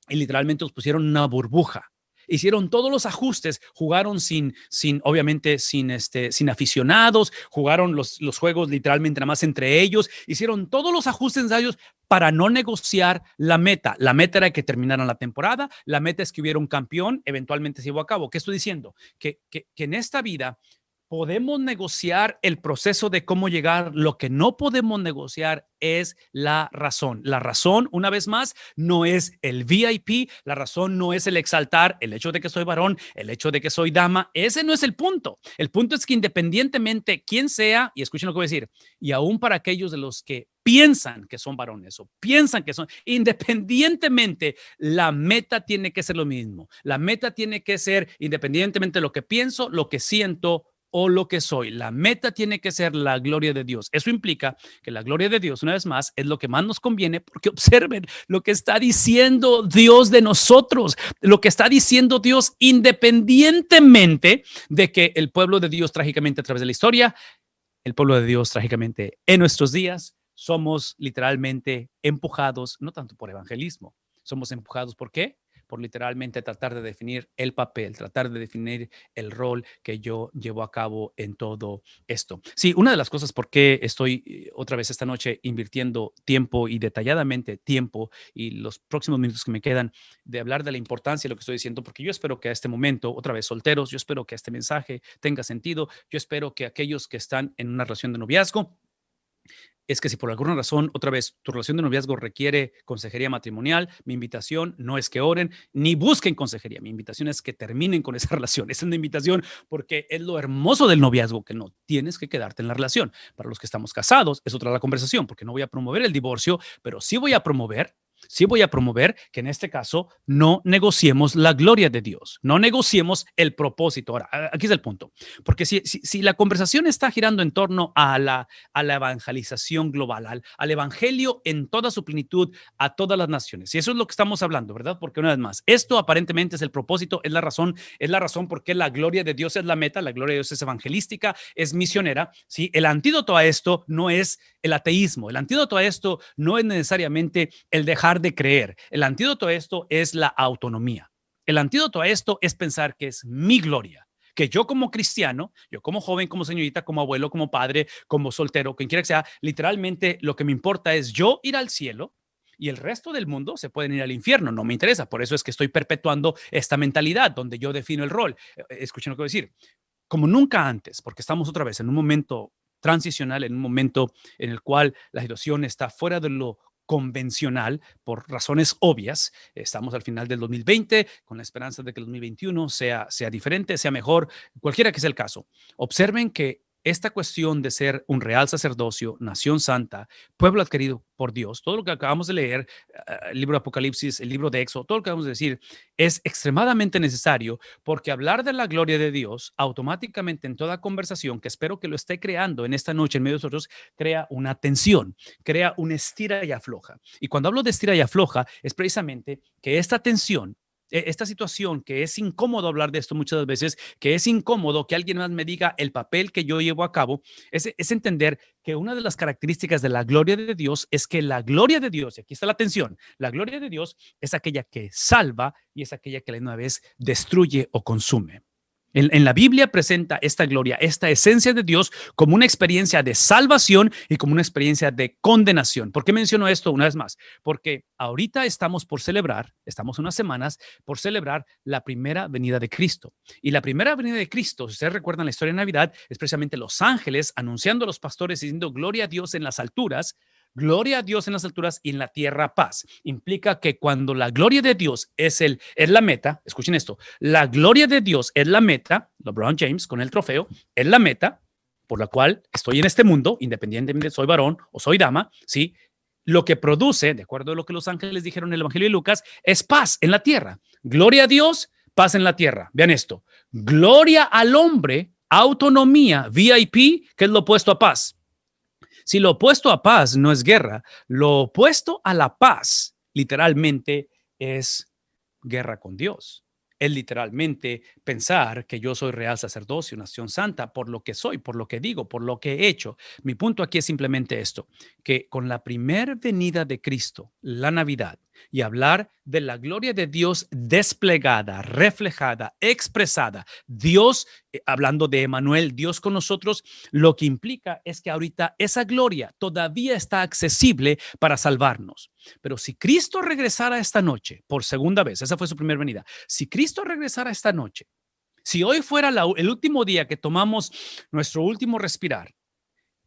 y literalmente los pusieron en una burbuja. Hicieron todos los ajustes, jugaron obviamente, sin aficionados, jugaron los juegos literalmente nada más entre ellos, hicieron todos los ajustes necesarios para no negociar la meta. La meta era que terminaran la temporada, la meta es que hubiera un campeón, eventualmente se llevó a cabo. ¿Qué estoy diciendo? Que en esta vida podemos negociar el proceso de cómo llegar. Lo que no podemos negociar es la razón. La razón, una vez más, no es el VIP. La razón no es el exaltar el hecho de que soy varón, el hecho de que soy dama. Ese no es el punto. El punto es que independientemente quién sea, y escuchen lo que voy a decir, y aún para aquellos de los que piensan que son varones o piensan que son, independientemente, la meta tiene que ser lo mismo. La meta tiene que ser, independientemente de lo que pienso, lo que siento o lo que soy. La meta tiene que ser la gloria de Dios. Eso implica que la gloria de Dios, una vez más, es lo que más nos conviene, porque observen lo que está diciendo Dios de nosotros, lo que está diciendo Dios independientemente de que el pueblo de Dios trágicamente a través de la historia, el pueblo de Dios trágicamente en nuestros días, somos literalmente empujados, no tanto por evangelismo, somos empujados ¿por qué? Por literalmente tratar de definir el papel, tratar de definir el rol que yo llevo a cabo en todo esto. Sí, una de las cosas por qué estoy otra vez esta noche invirtiendo tiempo y detalladamente tiempo y los próximos minutos que me quedan de hablar de la importancia de lo que estoy diciendo, porque yo espero que a este momento, otra vez solteros, yo espero que este mensaje tenga sentido, yo espero que aquellos que están en una relación de noviazgo, es que si por alguna razón, otra vez, tu relación de noviazgo requiere consejería matrimonial, mi invitación no es que oren ni busquen consejería. Mi invitación es que terminen con esa relación. Esa es una invitación porque es lo hermoso del noviazgo, que no tienes que quedarte en la relación. Para los que estamos casados, es otra la conversación, porque no voy a promover el divorcio, pero sí voy a promover que en este caso no negociemos la gloria de Dios, no negociemos el propósito. Ahora, aquí es el punto, porque si la conversación está girando en torno a la evangelización global, al evangelio en toda su plenitud a todas las naciones. Y eso es lo que estamos hablando, ¿verdad? Porque una vez más, esto aparentemente es el propósito, es la razón por qué la gloria de Dios es la meta, la gloria de Dios es evangelística, es misionera. ¿Sí? El antídoto a esto no es el ateísmo, el antídoto a esto no es necesariamente el dejar de creer, el antídoto a esto es la autonomía. El antídoto a esto es pensar que es mi gloria, que yo como cristiano, yo como joven, como señorita, como abuelo, como padre, como soltero, quien quiera que sea, literalmente lo que me importa es yo ir al cielo y el resto del mundo se pueden ir al infierno. No me interesa. Por eso es que estoy perpetuando esta mentalidad donde yo defino el rol. Escuchen lo que voy a decir. Como nunca antes, porque estamos otra vez en un momento transicional, en un momento en el cual la situación está fuera de lo convencional por razones obvias. Estamos al final del 2020 con la esperanza de que el 2021 sea diferente, sea mejor, cualquiera que sea el caso. Observen que esta cuestión de ser un real sacerdocio, nación santa, pueblo adquirido por Dios, todo lo que acabamos de leer, el libro de Apocalipsis, el libro de Éxodo, todo lo que acabamos de decir, es extremadamente necesario porque hablar de la gloria de Dios automáticamente en toda conversación, que espero que lo esté creando en esta noche en medio de nosotros, crea una tensión, crea un estira y afloja. Y cuando hablo de estira y afloja, es precisamente que esta tensión, esta situación que es incómodo hablar de esto muchas veces, que es incómodo que alguien más me diga el papel que yo llevo a cabo, es entender que una de las características de la gloria de Dios es que la gloria de Dios, y aquí está la tensión, la gloria de Dios es aquella que salva y es aquella que a la misma vez destruye o consume. En la Biblia presenta esta gloria, esta esencia de Dios como una experiencia de salvación y como una experiencia de condenación. ¿Por qué menciono esto una vez más? Porque ahorita estamos por celebrar, estamos unas semanas por celebrar la primera venida de Cristo. Y la primera venida de Cristo, si ustedes recuerdan la historia de Navidad, es precisamente los ángeles anunciando a los pastores diciendo gloria a Dios en las alturas. Gloria a Dios en las alturas y en la tierra paz. Implica que cuando la gloria de Dios es la meta, escuchen esto, la gloria de Dios es la meta, LeBron James con el trofeo, es la meta por la cual estoy en este mundo, independientemente de soy varón o soy dama, ¿sí? Lo que produce, de acuerdo a lo que los ángeles dijeron en el Evangelio de Lucas, es paz en la tierra. Gloria a Dios, paz en la tierra. Vean esto. Gloria al hombre, autonomía, VIP, que es lo opuesto a paz. Si lo opuesto a paz no es guerra, lo opuesto a la paz literalmente es guerra con Dios. Es literalmente pensar que yo soy real sacerdocio, nación santa, por lo que soy, por lo que digo, por lo que he hecho. Mi punto aquí es simplemente esto, que con la primer venida de Cristo, la Navidad, y hablar de la gloria de Dios desplegada, reflejada, expresada, Dios, hablando de Emmanuel, Dios con nosotros, lo que implica es que ahorita esa gloria todavía está accesible para salvarnos. Pero si Cristo regresara esta noche por segunda vez, esa fue su primera venida, si Cristo regresara esta noche, si hoy fuera el último día que tomamos nuestro último respirar,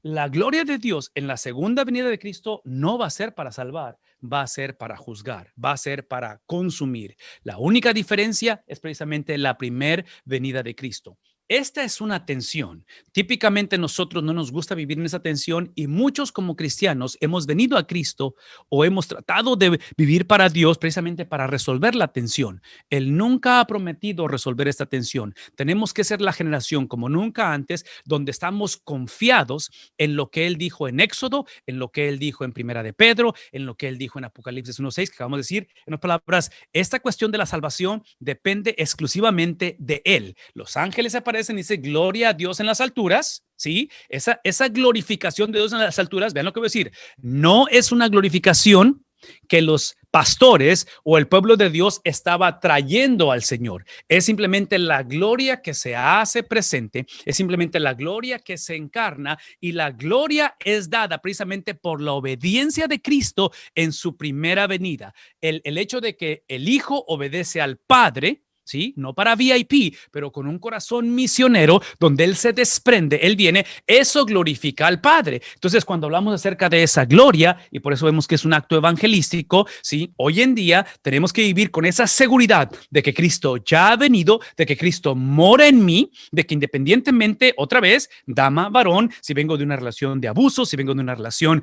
la gloria de Dios en la segunda venida de Cristo no va a ser para salvar, va a ser para juzgar, va a ser para consumir. La única diferencia es precisamente la primera venida de Cristo. Esta es una tensión. Típicamente nosotros no nos gusta vivir en esa tensión y muchos como cristianos hemos venido a Cristo o hemos tratado de vivir para Dios precisamente para resolver la tensión. Él nunca ha prometido resolver esta tensión. Tenemos que ser la generación como nunca antes donde estamos confiados en lo que él dijo en Éxodo, en lo que él dijo en Primera de Pedro, en lo que él dijo en Apocalipsis 1:6, que acabamos de decir. En otras palabras, esta cuestión de la salvación depende exclusivamente de él. Los ángeles aparecen y dicen gloria a Dios en las alturas, ¿sí? Esa glorificación de Dios en las alturas, vean lo que voy a decir, no es una glorificación que los pastores o el pueblo de Dios estaba trayendo al Señor. Es simplemente la gloria que se hace presente, es simplemente la gloria que se encarna y la gloria es dada precisamente por la obediencia de Cristo en su primera venida. El hecho de que el Hijo obedece al Padre, ¿sí? No para VIP, pero con un corazón misionero donde Él se desprende, Él viene, eso glorifica al Padre. Entonces, cuando hablamos acerca de esa gloria, y por eso vemos que es un acto evangelístico, ¿sí? Hoy en día tenemos que vivir con esa seguridad de que Cristo ya ha venido, de que Cristo mora en mí, de que independientemente, otra vez, dama, varón, si vengo de una relación de abuso, si vengo de una relación,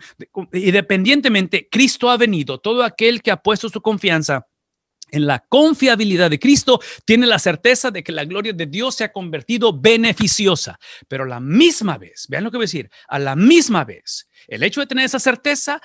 independientemente, Cristo ha venido, todo aquel que ha puesto su confianza en la confiabilidad de Cristo, tiene la certeza de que la gloria de Dios se ha convertido beneficiosa. Pero a la misma vez, vean lo que voy a decir, a la misma vez, el hecho de tener esa certeza,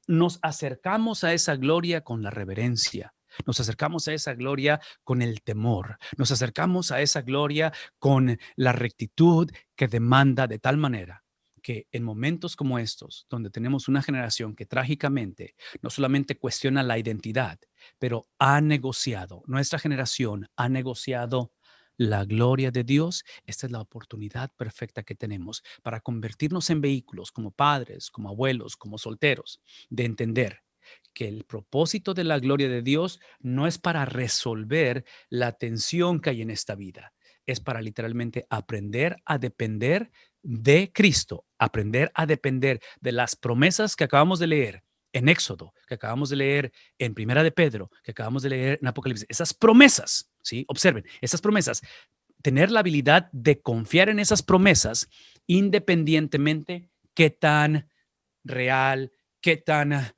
nos acercamos a esa gloria con la reverencia. Nos acercamos a esa gloria con el temor. Nos acercamos a esa gloria con la rectitud que demanda de tal manera que en momentos como estos, donde tenemos una generación que trágicamente no solamente cuestiona la identidad, pero ha negociado, nuestra generación ha negociado la gloria de Dios. Esta es la oportunidad perfecta que tenemos para convertirnos en vehículos como padres, como abuelos, como solteros, de entender que el propósito de la gloria de Dios no es para resolver la tensión que hay en esta vida, es para literalmente aprender a depender de Cristo, aprender a depender de las promesas que acabamos de leer en Éxodo, que acabamos de leer en Primera de Pedro, que acabamos de leer en Apocalipsis. Esas promesas, ¿sí? Observen, esas promesas, tener la habilidad de confiar en esas promesas independientemente qué tan real, qué tan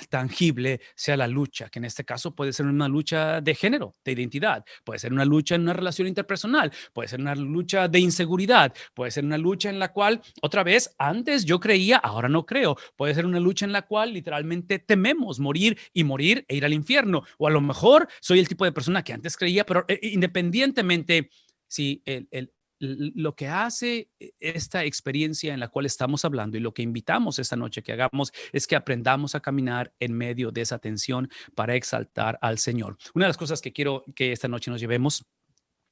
tangible sea la lucha, que en este caso puede ser una lucha de género, de identidad, puede ser una lucha en una relación interpersonal, puede ser una lucha de inseguridad, puede ser una lucha en la cual, otra vez, antes yo creía, ahora no creo, puede ser una lucha en la cual literalmente tememos morir e ir al infierno, o a lo mejor soy el tipo de persona que antes creía, pero independientemente si lo que hace esta experiencia en la cual estamos hablando y lo que invitamos esta noche que hagamos es que aprendamos a caminar en medio de esa tensión para exaltar al Señor. Una de las cosas que quiero que esta noche nos llevemos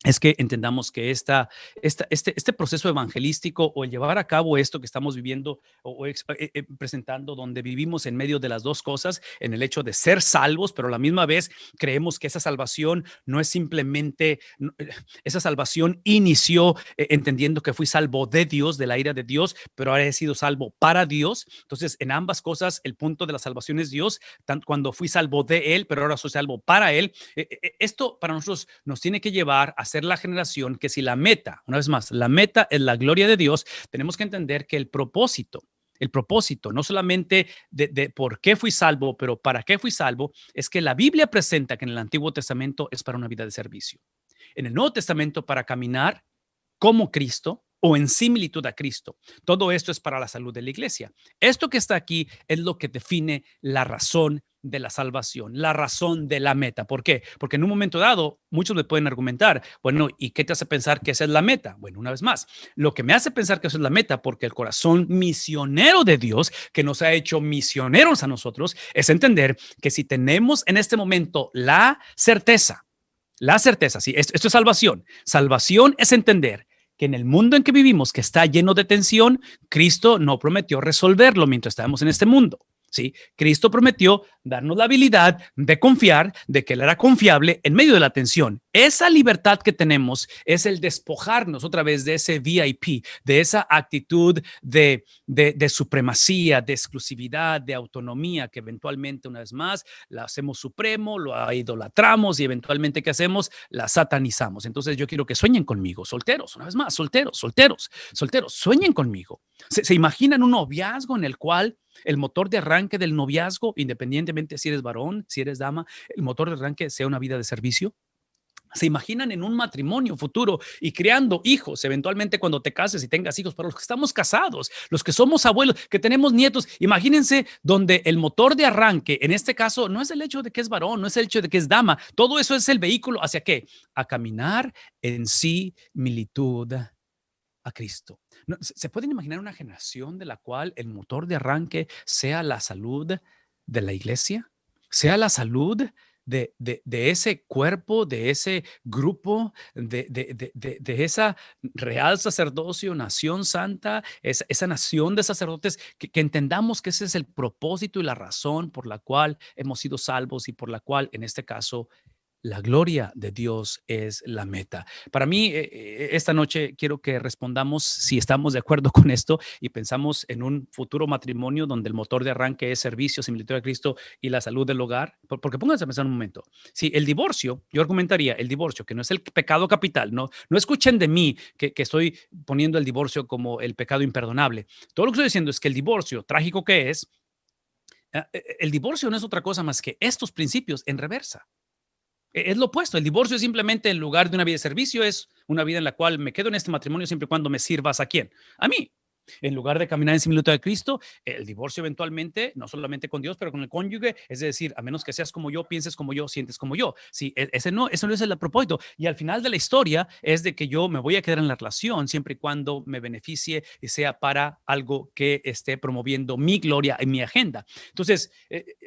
es que entendamos que este proceso evangelístico o el llevar a cabo esto que estamos viviendo o presentando, donde vivimos en medio de las dos cosas, en el hecho de ser salvos, pero a la misma vez creemos que esa salvación no es simplemente, esa salvación inició entendiendo que fui salvo de Dios, de la ira de Dios, pero ahora he sido salvo para Dios. Entonces, en ambas cosas, el punto de la salvación es Dios, tanto cuando fui salvo de Él, pero ahora soy salvo para Él. Esto para nosotros nos tiene que llevar a ser la generación que si la meta, una vez más, la meta es la gloria de Dios, tenemos que entender que el propósito, no solamente de por qué fui salvo, pero para qué fui salvo, es que la Biblia presenta que en el Antiguo Testamento es para una vida de servicio. En el Nuevo Testamento para caminar como Cristo o en similitud a Cristo. Todo esto es para la salud de la iglesia. Esto que está aquí es lo que define la razón de la salvación, la razón de la meta. ¿Por qué? Porque en un momento dado, muchos me pueden argumentar, bueno, ¿y qué te hace pensar que esa es la meta? Bueno, una vez más, lo que me hace pensar que esa es la meta, porque el corazón misionero de Dios, que nos ha hecho misioneros a nosotros, es entender que si tenemos en este momento la certeza, sí, esto es salvación. Salvación es entender que en el mundo en que vivimos, que está lleno de tensión, Cristo no prometió resolverlo mientras estábamos en este mundo. ¿Sí? Cristo prometió darnos la habilidad de confiar, de que Él era confiable en medio de la tensión. Esa libertad que tenemos es el despojarnos otra vez de ese VIP, de esa actitud de supremacía, de exclusividad, de autonomía, que eventualmente, una vez más, la hacemos supremo, lo idolatramos y eventualmente, ¿qué hacemos? La satanizamos. Entonces yo quiero que sueñen conmigo, solteros, una vez más, solteros, sueñen conmigo. ¿Se imaginan un noviazgo en el cual el motor de arranque del noviazgo, independientemente si eres varón, si eres dama, el motor de arranque sea una vida de servicio? ¿Se imaginan en un matrimonio futuro y creando hijos, eventualmente cuando te cases y tengas hijos? Para los que estamos casados, los que somos abuelos, que tenemos nietos, imagínense donde el motor de arranque, en este caso, no es el hecho de que es varón, no es el hecho de que es dama, todo eso es el vehículo hacia qué? A caminar en similitud a Cristo. No, ¿se pueden imaginar una generación de la cual el motor de arranque sea la salud de la iglesia? Sea la salud de ese cuerpo, de ese grupo, de esa real sacerdocio, nación santa, esa nación de sacerdotes, que entendamos que ese es el propósito y la razón por la cual hemos sido salvos y por la cual, en este caso, la gloria de Dios es la meta. Para mí, esta noche quiero que respondamos si estamos de acuerdo con esto y pensamos en un futuro matrimonio donde el motor de arranque es servicio, similitud a Cristo y la salud del hogar. Porque pónganse a pensar un momento. Si el divorcio, yo argumentaría el divorcio, que no es el pecado capital, no escuchen de mí que estoy poniendo el divorcio como el pecado imperdonable. Todo lo que estoy diciendo es que el divorcio, trágico que es, el divorcio no es otra cosa más que estos principios en reversa. Es lo opuesto. El divorcio es simplemente, en lugar de una vida de servicio, es una vida en la cual me quedo en este matrimonio siempre y cuando me sirvas a quién. A mí. En lugar de caminar en similitud de Cristo, el divorcio eventualmente, no solamente con Dios, pero con el cónyuge, es decir, a menos que seas como yo, pienses como yo, sientes como yo. Sí, eso no es el propósito. Y al final de la historia es de que yo me voy a quedar en la relación siempre y cuando me beneficie y sea para algo que esté promoviendo mi gloria en mi agenda. Entonces,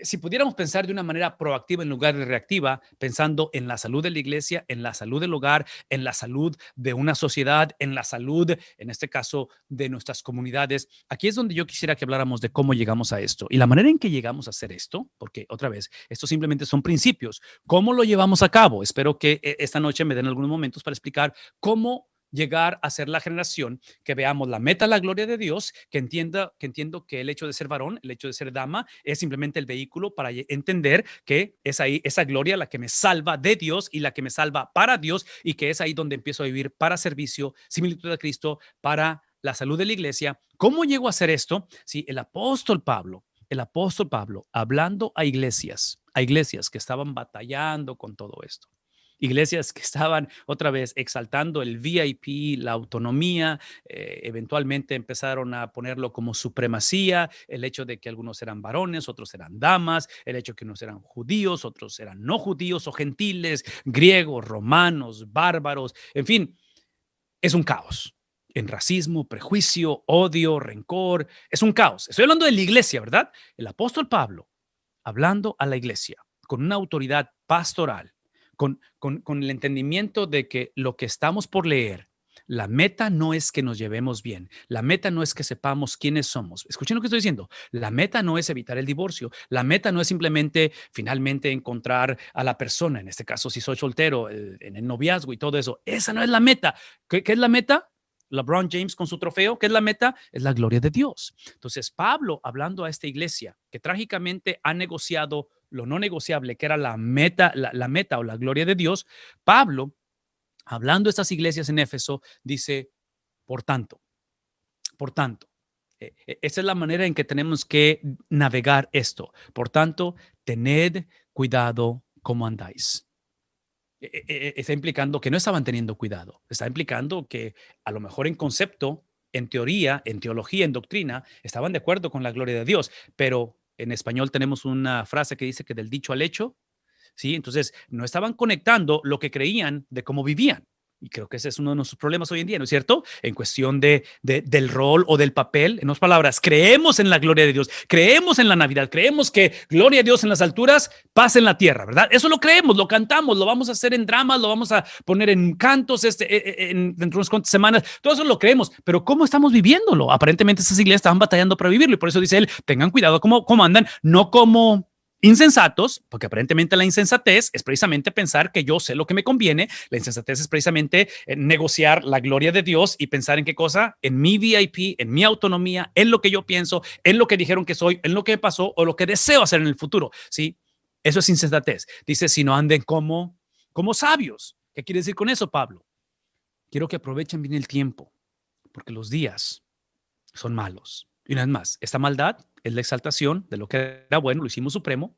si pudiéramos pensar de una manera proactiva en lugar de reactiva, pensando en la salud de la iglesia, en la salud del hogar, en la salud de una sociedad, en la salud, en este caso, de nuestras comunidades. Aquí es donde yo quisiera que habláramos de cómo llegamos a esto y la manera en que llegamos a hacer esto, porque otra vez, esto simplemente son principios. ¿Cómo lo llevamos a cabo? Espero que esta noche me den algunos momentos para explicar cómo llegar a ser la generación que veamos la meta, la gloria de Dios, que entiendo que el hecho de ser varón, el hecho de ser dama, es simplemente el vehículo para entender que es ahí esa gloria la que me salva de Dios y la que me salva para Dios, y que es ahí donde empiezo a vivir para servicio, similitud a Cristo, para la salud de la iglesia. ¿Cómo llego a hacer esto? Sí, el apóstol Pablo, hablando a iglesias que estaban batallando con todo esto. Iglesias que estaban otra vez exaltando el VIP, la autonomía, eventualmente empezaron a ponerlo como supremacía, el hecho de que algunos eran varones, otros eran damas, el hecho de que unos eran judíos, otros eran no judíos o gentiles, griegos, romanos, bárbaros, en fin, es un caos. En racismo, prejuicio, odio, rencor, es un caos. Estoy hablando de la iglesia, ¿verdad? El apóstol Pablo, hablando a la iglesia con una autoridad pastoral, con el entendimiento de que lo que estamos por leer, la meta no es que nos llevemos bien. La meta no es que sepamos quiénes somos. Escuchen lo que estoy diciendo. La meta no es evitar el divorcio. La meta no es simplemente finalmente encontrar a la persona. En este caso, si soy soltero, en el noviazgo y todo eso. Esa no es la meta. ¿Qué es la meta? LeBron James con su trofeo. ¿Qué es la meta? Es la gloria de Dios. Entonces, Pablo, hablando a esta iglesia que trágicamente ha negociado lo no negociable, que era la meta, la meta o la gloria de Dios, Pablo, hablando a estas iglesias en Éfeso, dice, por tanto, esa es la manera en que tenemos que navegar esto. Por tanto, tened cuidado cómo andáis. Está implicando que no estaban teniendo cuidado. Está implicando que a lo mejor en concepto, en teoría, en teología, en doctrina, estaban de acuerdo con la gloria de Dios, pero en español tenemos una frase que dice que del dicho al hecho, ¿sí? Entonces, no estaban conectando lo que creían de cómo vivían. Y creo que ese es uno de nuestros problemas hoy en día, ¿no es cierto? En cuestión del rol o del papel. En otras palabras, creemos en la gloria de Dios, creemos en la Navidad, creemos que gloria a Dios en las alturas, paz en la tierra, ¿verdad? Eso lo creemos, lo cantamos, lo vamos a hacer en dramas, lo vamos a poner en cantos dentro de unas cuantas semanas. Todo eso lo creemos, pero ¿cómo estamos viviéndolo? Aparentemente esas iglesias estaban batallando para vivirlo y por eso dice él, tengan cuidado cómo andan, no como insensatos, porque aparentemente la insensatez es precisamente pensar que yo sé lo que me conviene. La insensatez es precisamente negociar la gloria de Dios y pensar en qué cosa, en mi VIP, en mi autonomía, en lo que yo pienso, en lo que dijeron que soy, en lo que me pasó o lo que deseo hacer en el futuro. ¿Sí? Eso es insensatez. Dice, si no anden como sabios. ¿Qué quiere decir con eso, Pablo? Quiero que aprovechen bien el tiempo, porque los días son malos. Y una vez más, esta maldad es la exaltación de lo que era bueno, lo hicimos supremo,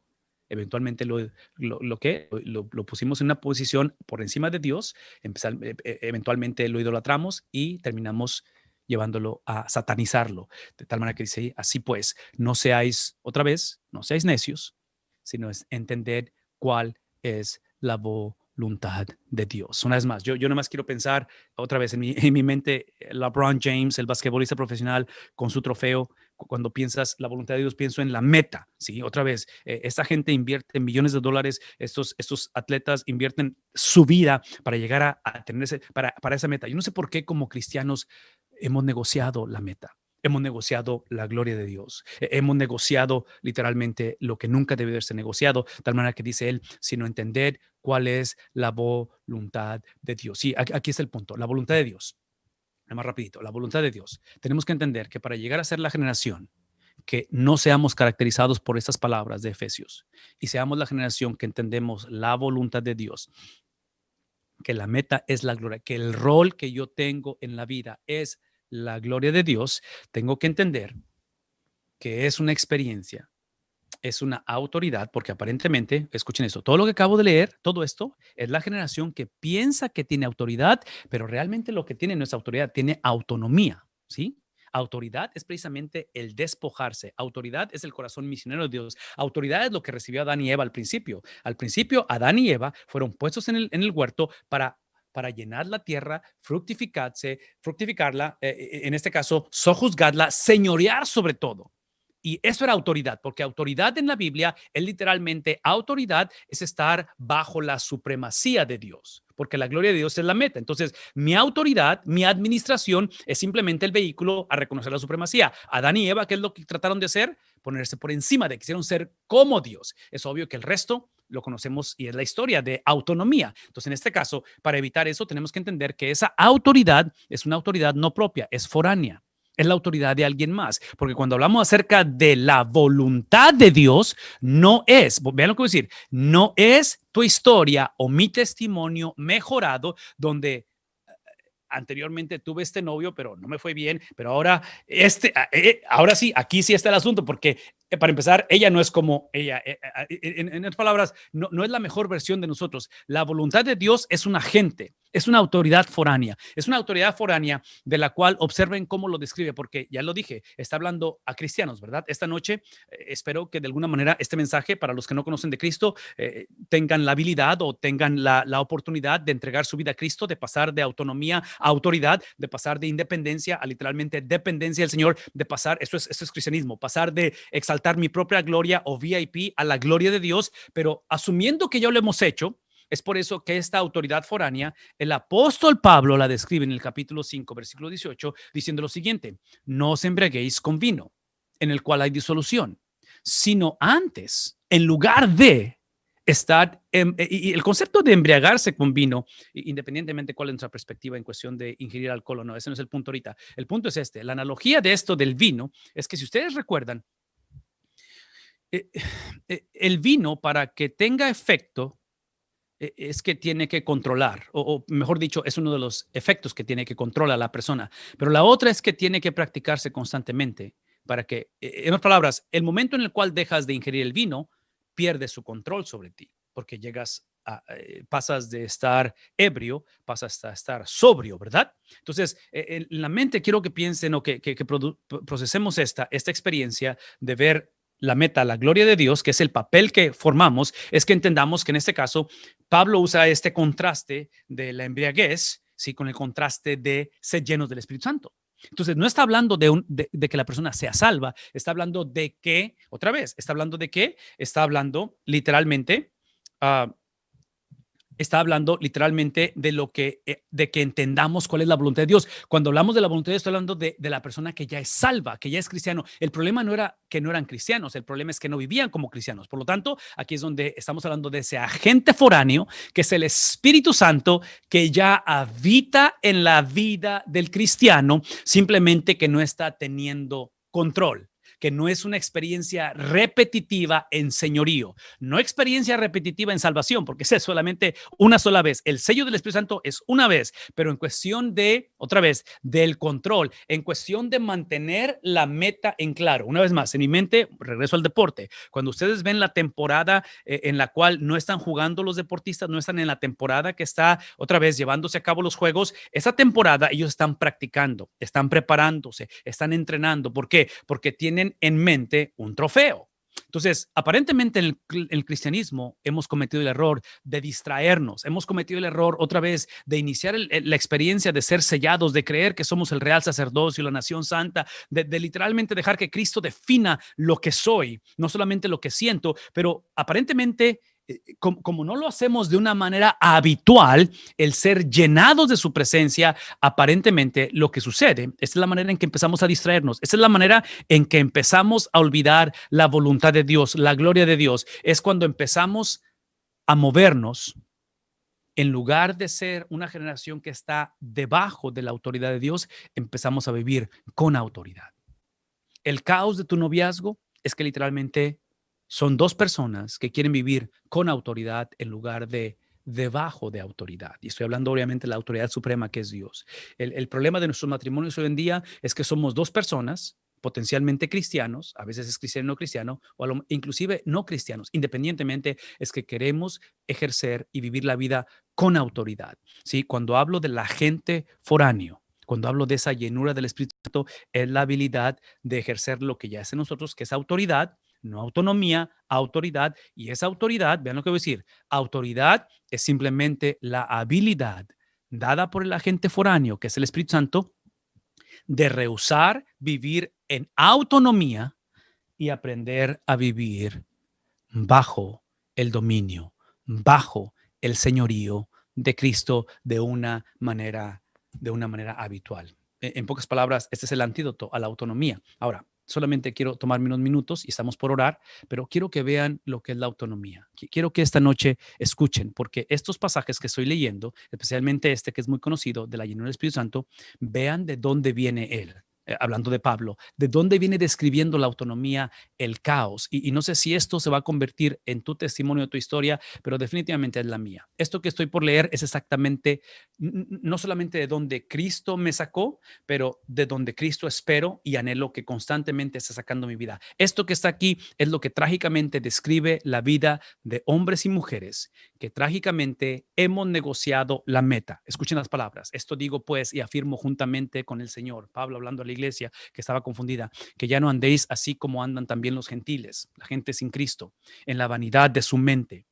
eventualmente lo pusimos en una posición por encima de Dios, eventualmente lo idolatramos y terminamos llevándolo a satanizarlo, de tal manera que dice, así pues, no seáis, otra vez, no seáis necios, sino es entender cuál es la voluntad de Dios. Una vez más, yo nada más quiero pensar otra vez en mi mente, LeBron James, el basquetbolista profesional con su trofeo. Cuando piensas la voluntad de Dios, pienso en la meta, ¿sí? Otra vez, esta gente invierte millones de dólares, estos atletas invierten su vida para llegar a tener para esa meta. Yo no sé por qué como cristianos hemos negociado la meta. Hemos negociado la gloria de Dios. Hemos negociado literalmente lo que nunca debe haberse negociado, de tal manera que dice él, sino entender cuál es la voluntad de Dios. Sí, aquí está el punto, la voluntad de Dios. Más rapidito, la voluntad de Dios. Tenemos que entender que para llegar a ser la generación que no seamos caracterizados por estas palabras de Efesios y seamos la generación que entendemos la voluntad de Dios, que la meta es la gloria, que el rol que yo tengo en la vida es la gloria de Dios, tengo que entender que es una experiencia, es una autoridad, porque aparentemente, escuchen esto, todo lo que acabo de leer, todo esto es la generación que piensa que tiene autoridad, pero realmente lo que tiene no es autoridad, tiene autonomía, ¿sí? Autoridad es precisamente el despojarse. Autoridad es el corazón misionero de Dios. Autoridad es lo que recibió Adán y Eva al principio. Al principio, Adán y Eva fueron puestos en el huerto para llenar la tierra, fructificarla, en este caso, sojuzgarla, señorear sobre todo. Y eso era autoridad, porque autoridad en la Biblia es literalmente autoridad, es estar bajo la supremacía de Dios, porque la gloria de Dios es la meta. Entonces, mi autoridad, mi administración es simplemente el vehículo a reconocer la supremacía. Adán y Eva, ¿qué es lo que trataron de hacer? Ponerse por encima, de quisieron ser como Dios. Es obvio que el resto lo conocemos y es la historia de autonomía. Entonces, en este caso, para evitar eso, tenemos que entender que esa autoridad es una autoridad no propia, es foránea. Es la autoridad de alguien más, porque cuando hablamos acerca de la voluntad de Dios, no es, vean lo que voy a decir, no es tu historia o mi testimonio mejorado donde anteriormente tuve este novio, pero no me fue bien, pero ahora ahora sí, aquí sí está el asunto, porque para empezar, ella no es como ella, en otras palabras, no es la mejor versión de nosotros. La voluntad de Dios es un agente, es una autoridad foránea, de la cual observen cómo lo describe, porque ya lo dije, está hablando a cristianos, ¿verdad? Esta noche espero que de alguna manera este mensaje para los que no conocen de Cristo tengan la habilidad o tengan la oportunidad de entregar su vida a Cristo, de pasar de autonomía a autoridad, de pasar de independencia a literalmente dependencia del Señor, de pasar, esto es cristianismo, pasar de exaltar mi propia gloria o VIP a la gloria de Dios, pero asumiendo que ya lo hemos hecho, Es por eso que esta autoridad foránea, el apóstol Pablo la describe en el capítulo 5, versículo 18, diciendo lo siguiente: no os embriaguéis con vino, en el cual hay disolución, sino antes, en lugar de estar, y el concepto de embriagarse con vino, independientemente cuál es nuestra perspectiva en cuestión de ingerir alcohol o no, ese no es el punto ahorita. El punto es este: la analogía de esto del vino es que, si ustedes recuerdan, el vino, para que tenga efecto, es que tiene que controlar, o mejor dicho, es uno de los efectos que tiene que controlar a la persona. Pero la otra es que tiene que practicarse constantemente para que, en otras palabras, el momento en el cual dejas de ingerir el vino, pierde su control sobre ti, porque pasas de estar ebrio, pasas a estar sobrio, ¿verdad? Entonces, en la mente quiero que piensen o que procesemos esta experiencia de ver la meta, la gloria de Dios, que es el papel que formamos, es que entendamos que en este caso Pablo usa este contraste de la embriaguez, ¿sí?, con el contraste de ser llenos del Espíritu Santo. Entonces, no está hablando de que la persona sea salva, está hablando de que, otra vez, está hablando de que, está hablando literalmente, está hablando literalmente de que entendamos cuál es la voluntad de Dios. Cuando hablamos de la voluntad de Dios, estoy hablando de la persona que ya es salva, que ya es cristiano. El problema no era que no eran cristianos, el problema es que no vivían como cristianos. Por lo tanto, aquí es donde estamos hablando de ese agente foráneo, que es el Espíritu Santo, que ya habita en la vida del cristiano, simplemente que no está teniendo control, que no es una experiencia repetitiva en señorío, no experiencia repetitiva en salvación, porque es solamente una sola vez. El sello del Espíritu Santo es una vez, pero en cuestión de, otra vez, del control, en cuestión de mantener la meta en claro. Una vez más, en mi mente, regreso al deporte. Cuando ustedes ven la temporada en la cual no están jugando los deportistas, no están en la temporada que está, otra vez, llevándose a cabo los juegos, esa temporada ellos están practicando, están preparándose, están entrenando. ¿Por qué? Porque tienen en mente un trofeo. Entonces, aparentemente en el cristianismo hemos cometido el error de distraernos, hemos cometido el error otra vez de iniciar la experiencia de ser sellados, de creer que somos el real sacerdocio, la nación santa, de literalmente dejar que Cristo defina lo que soy, no solamente lo que siento, pero aparentemente, como no lo hacemos de una manera habitual, el ser llenados de su presencia, aparentemente lo que sucede, esta es la manera en que empezamos a distraernos, esta es la manera en que empezamos a olvidar la voluntad de Dios, la gloria de Dios, es cuando empezamos a movernos. En lugar de ser una generación que está debajo de la autoridad de Dios, empezamos a vivir con autoridad. El caos de tu noviazgo es que literalmente son dos personas que quieren vivir con autoridad en lugar de debajo de autoridad. Y estoy hablando obviamente de la autoridad suprema, que es Dios. El problema de nuestros matrimonios hoy en día es que somos dos personas potencialmente cristianos, a veces es cristiano o no cristiano, o inclusive no cristianos, independientemente, es que queremos ejercer y vivir la vida con autoridad. ¿Sí? Cuando hablo del agente foráneo, cuando hablo de esa llenura del Espíritu Santo, es la habilidad de ejercer lo que ya es en nosotros, que es autoridad, no autonomía, autoridad. Y esa autoridad, vean lo que voy a decir, autoridad es simplemente la habilidad dada por el agente foráneo, que es el Espíritu Santo, de rehusar vivir en autonomía y aprender a vivir bajo el dominio, bajo el señorío de Cristo de una manera habitual. En pocas palabras, este es el antídoto a la autonomía. Ahora, solamente quiero tomarme unos minutos y estamos por orar, pero quiero que vean lo que es la autonomía. Quiero que esta noche escuchen, porque estos pasajes que estoy leyendo, especialmente este que es muy conocido de la llenura del Espíritu Santo, vean de dónde viene él. Hablando de Pablo, de dónde viene describiendo la autonomía, el caos. Y no sé si esto se va a convertir en tu testimonio, tu historia, pero definitivamente es la mía. Esto que estoy por leer es exactamente, no solamente de donde Cristo me sacó, pero de donde Cristo espero y anhelo que constantemente esté sacando mi vida. Esto que está aquí es lo que trágicamente describe la vida de hombres y mujeres que trágicamente hemos negociado la meta. Escuchen las palabras. Esto digo pues y afirmo juntamente con el Señor. Pablo hablando a la iglesia que estaba confundida, que ya no andéis así como andan también los gentiles, la gente sin Cristo, en la vanidad de su mente.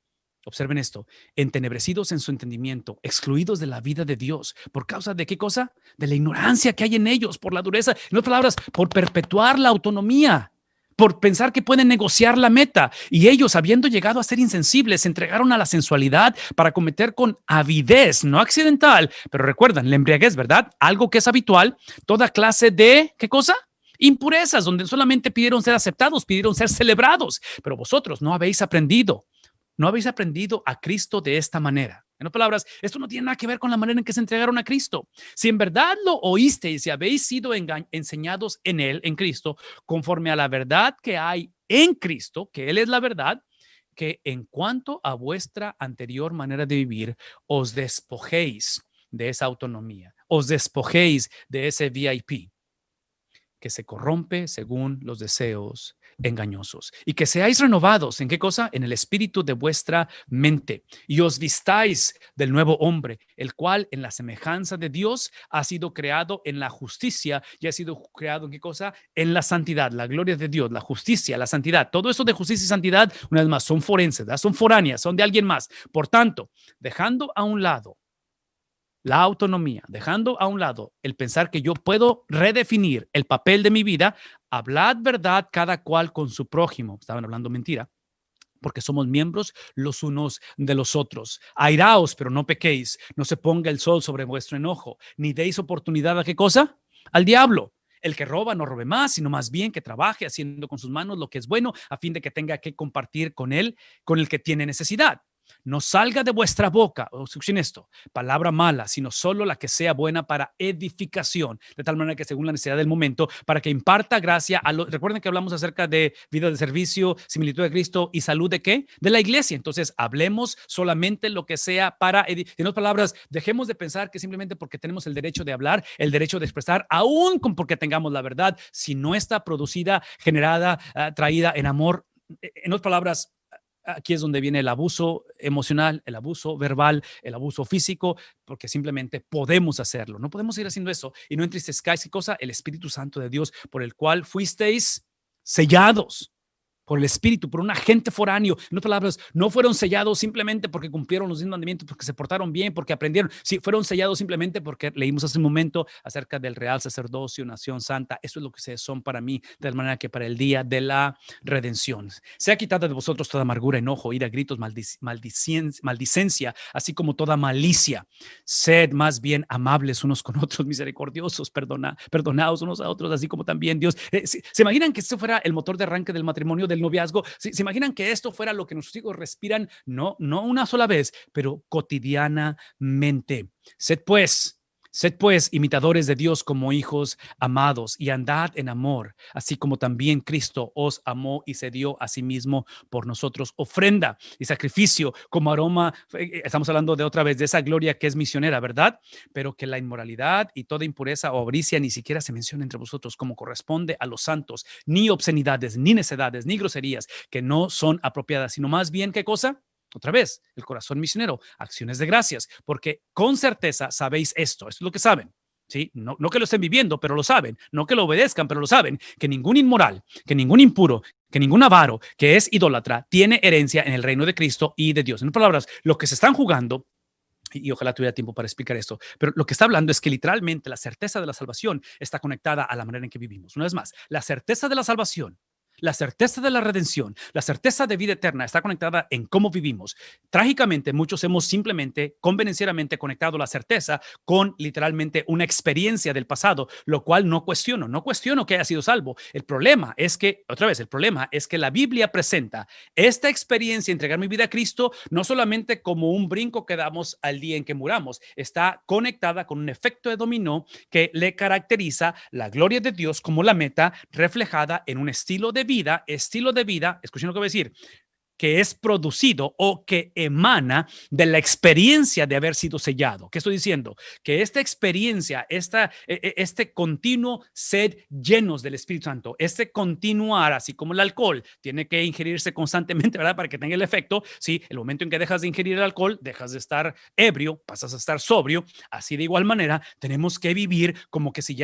Observen esto: entenebrecidos en su entendimiento, excluidos de la vida de Dios. ¿Por causa de qué cosa? De la ignorancia que hay en ellos, por la dureza, en otras palabras, por perpetuar la autonomía. por pensar que pueden negociar la meta. Y ellos, habiendo llegado a ser insensibles, se entregaron a la sensualidad para cometer con avidez, no accidental, pero recuerdan, la embriaguez, ¿verdad? Algo que es habitual, toda clase de, ¿qué cosa? Impurezas, donde solamente pidieron ser aceptados, pidieron ser celebrados. Pero vosotros no habéis aprendido a Cristo de esta manera. En otras palabras, esto no tiene nada que ver con la manera en que se entregaron a Cristo. Si en verdad lo oísteis y habéis sido enseñados en Él, en Cristo, conforme a la verdad que hay en Cristo, que Él es la verdad, que en cuanto a vuestra anterior manera de vivir, os despojéis de esa autonomía, os despojéis de ese VIP que se corrompe según los deseos engañosos, y que seáis renovados, ¿en qué cosa? En el espíritu de vuestra mente, y os vistáis del nuevo hombre, el cual en la semejanza de Dios ha sido creado en la justicia y ha sido creado ¿en qué cosa? En la santidad, la gloria de Dios, la justicia, la santidad. Todo eso de justicia y santidad, una vez más, son forenses, ¿verdad? Son foráneas, son de alguien más. Por tanto, dejando a un lado la autonomía, dejando a un lado el pensar que yo puedo redefinir el papel de mi vida, hablad verdad cada cual con su prójimo. Estaban hablando mentira, porque somos miembros los unos de los otros. Airaos, pero no pequéis. No se ponga el sol sobre vuestro enojo, ni deis oportunidad a ¿qué cosa? Al diablo. El que roba no robe más, sino más bien que trabaje haciendo con sus manos lo que es bueno, a fin de que tenga que compartir con él, con el que tiene necesidad. No salga de vuestra boca, escuchen esto, palabra mala, sino solo la que sea buena para edificación, de tal manera que según la necesidad del momento, para que imparta gracia a los. Recuerden que hablamos acerca de vida de servicio, similitud de Cristo y salud de ¿qué? De la iglesia. Entonces, hablemos solamente lo que sea para, en otras palabras, dejemos de pensar que simplemente porque tenemos el derecho de hablar, el derecho de expresar, aún con porque tengamos la verdad, si no está producida, generada, traída en amor, en otras palabras, aquí es donde viene el abuso emocional, el abuso verbal, el abuso físico, porque simplemente podemos hacerlo. No podemos ir haciendo eso y no entristezcáis, ¿qué cosa? El Espíritu Santo de Dios, por el cual fuisteis sellados por el Espíritu, por un agente foráneo. En otras palabras, no fueron sellados simplemente porque cumplieron los mandamientos, porque se portaron bien, porque aprendieron. Sí, fueron sellados simplemente porque leímos hace un momento acerca del real sacerdocio, nación santa. Eso es lo que ustedes son para mí, de tal manera que para el día de la redención. Sea quitada de vosotros toda amargura, enojo, ira, gritos, maldicencia, así como toda malicia. Sed más bien amables unos con otros, misericordiosos, perdonaos unos a otros, así como también Dios. ¿Se imaginan que esto fuera el motor de arranque del matrimonio, del noviazgo? ¿Se imaginan que esto fuera lo que nuestros hijos respiran? No una sola vez, pero cotidianamente. Sed pues imitadores de Dios como hijos amados y andad en amor, así como también Cristo os amó y se dio a sí mismo por nosotros, ofrenda y sacrificio como aroma. Estamos hablando de otra vez de esa gloria que es misionera, ¿verdad? Pero que la inmoralidad y toda impureza o avaricia ni siquiera se menciona entre vosotros como corresponde a los santos, ni obscenidades, ni necedades, ni groserías que no son apropiadas, sino más bien, ¿qué cosa? Otra vez, el corazón misionero, acciones de gracias, porque con certeza sabéis esto es lo que saben, ¿sí? No que lo estén viviendo, pero lo saben, no que lo obedezcan, pero lo saben, que ningún inmoral, que ningún impuro, que ningún avaro, que es idólatra, tiene herencia en el reino de Cristo y de Dios. En otras palabras, lo que se están jugando, y ojalá tuviera tiempo para explicar esto, pero lo que está hablando es que literalmente la certeza de la salvación está conectada a la manera en que vivimos. Una vez más, la certeza de la salvación, la certeza de la redención, la certeza de vida eterna está conectada en cómo vivimos. Trágicamente, muchos hemos simplemente, convenencieramente conectado la certeza con literalmente una experiencia del pasado, lo cual no cuestiono que haya sido salvo. El problema es que, otra vez, el problema es que la Biblia presenta esta experiencia, entregar mi vida a Cristo, no solamente como un brinco que damos al día en que muramos, está conectada con un efecto de dominó que le caracteriza la gloria de Dios como la meta reflejada en un estilo de vida, escuchen lo que voy a decir, que es producido o que emana de la experiencia de haber sido sellado. ¿Qué estoy diciendo? Que esta experiencia, este continuo sed llenos del Espíritu Santo, este continuar, así como el alcohol, tiene que ingerirse constantemente, ¿verdad? Para que tenga el efecto. Sí, el momento en que dejas de ingerir el alcohol, dejas de estar ebrio, pasas a estar sobrio. Así de igual manera, tenemos que vivir como que si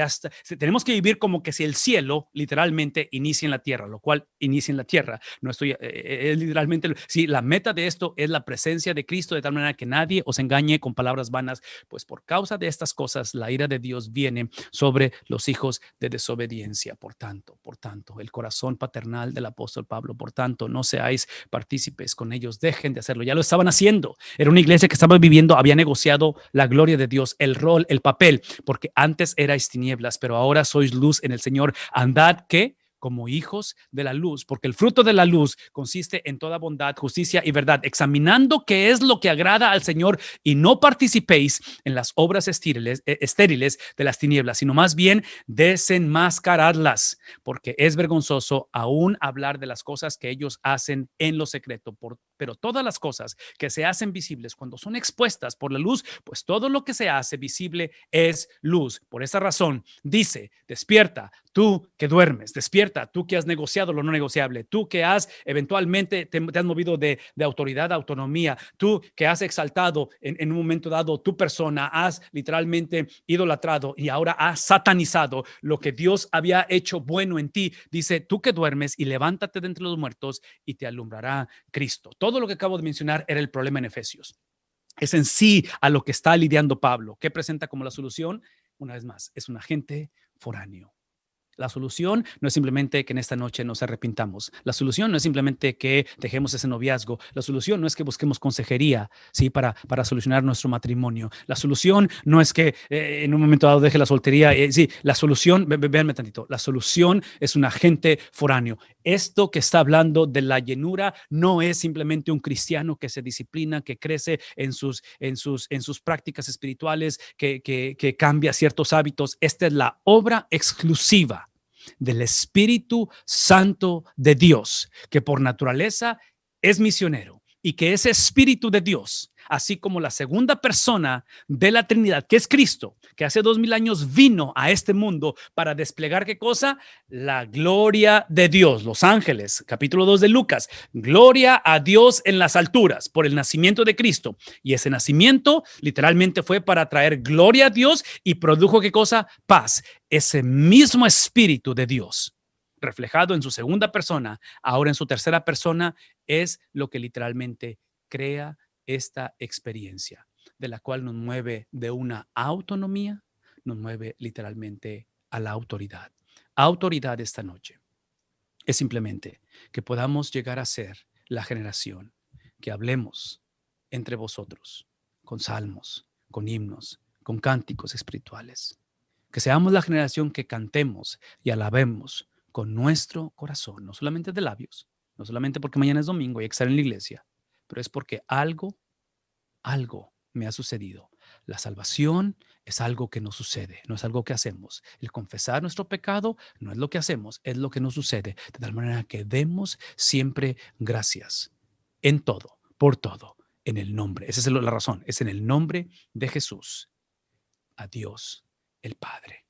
tenemos que vivir como que si el cielo literalmente inicia en la tierra, lo cual inicia en la tierra. No estoy, literalmente literalmente, si la meta de esto es la presencia de Cristo, de tal manera que nadie os engañe con palabras vanas, pues por causa de estas cosas, la ira de Dios viene sobre los hijos de desobediencia. Por tanto, el corazón paternal del apóstol Pablo, por tanto, no seáis partícipes con ellos, dejen de hacerlo. Ya lo estaban haciendo. Era una iglesia que estaba viviendo, había negociado la gloria de Dios, el rol, el papel, porque antes erais tinieblas, pero ahora sois luz en el Señor. Andad que como hijos de la luz, porque el fruto de la luz consiste en toda bondad, justicia y verdad, examinando qué es lo que agrada al Señor, y no participéis en las obras estériles de las tinieblas, sino más bien desenmascaradlas, porque es vergonzoso aún hablar de las cosas que ellos hacen en lo secreto. Pero todas las cosas que se hacen visibles cuando son expuestas por la luz, pues todo lo que se hace visible es luz. Por esa razón dice: despierta tú que duermes, despierta tú que has negociado lo no negociable, tú que has eventualmente te has movido de autoridad a autonomía, tú que has exaltado en un momento dado tu persona, has literalmente idolatrado y ahora has satanizado lo que Dios había hecho bueno en ti. Dice: tú que duermes, y levántate de entre los muertos y te alumbrará Cristo. Todo lo que acabo de mencionar era el problema en Efesios. Es en sí a lo que está lidiando Pablo. ¿Qué presenta como la solución? Una vez más, es un agente foráneo. La solución no es simplemente que en esta noche nos arrepintamos. La solución no es simplemente que dejemos ese noviazgo. La solución no es que busquemos consejería, ¿sí? para solucionar nuestro matrimonio. La solución no es que en un momento dado deje la soltería. Sí, la solución, véanme tantito, la solución es un agente foráneo. Esto que está hablando de la llenura no es simplemente un cristiano que se disciplina, que crece en sus prácticas espirituales, que cambia ciertos hábitos. Esta es la obra exclusiva del Espíritu Santo de Dios, que por naturaleza es misionero, y que ese Espíritu de Dios, así como la segunda persona de la Trinidad, que es Cristo, que hace 2000 años vino a este mundo para desplegar ¿qué cosa? La gloria de Dios. Los ángeles, capítulo 2 de Lucas: gloria a Dios en las alturas por el nacimiento de Cristo. Y ese nacimiento literalmente fue para traer gloria a Dios, y produjo ¿qué cosa? Paz. Ese mismo Espíritu de Dios, reflejado en su segunda persona, ahora en su tercera persona, es lo que literalmente crea esta experiencia, de la cual nos mueve de una autonomía, nos mueve literalmente a la autoridad. Autoridad esta noche es simplemente que podamos llegar a ser la generación que hablemos entre vosotros con salmos, con himnos, con cánticos espirituales. Que seamos la generación que cantemos y alabemos con nuestro corazón, no solamente de labios, no solamente porque mañana es domingo y hay que estar en la iglesia, pero es porque algo me ha sucedido. La salvación es algo que nos sucede, no es algo que hacemos. El confesar nuestro pecado no es lo que hacemos, es lo que nos sucede. De tal manera que demos siempre gracias en todo, por todo, en el nombre. Esa es la razón, es en el nombre de Jesús, a Dios el Padre.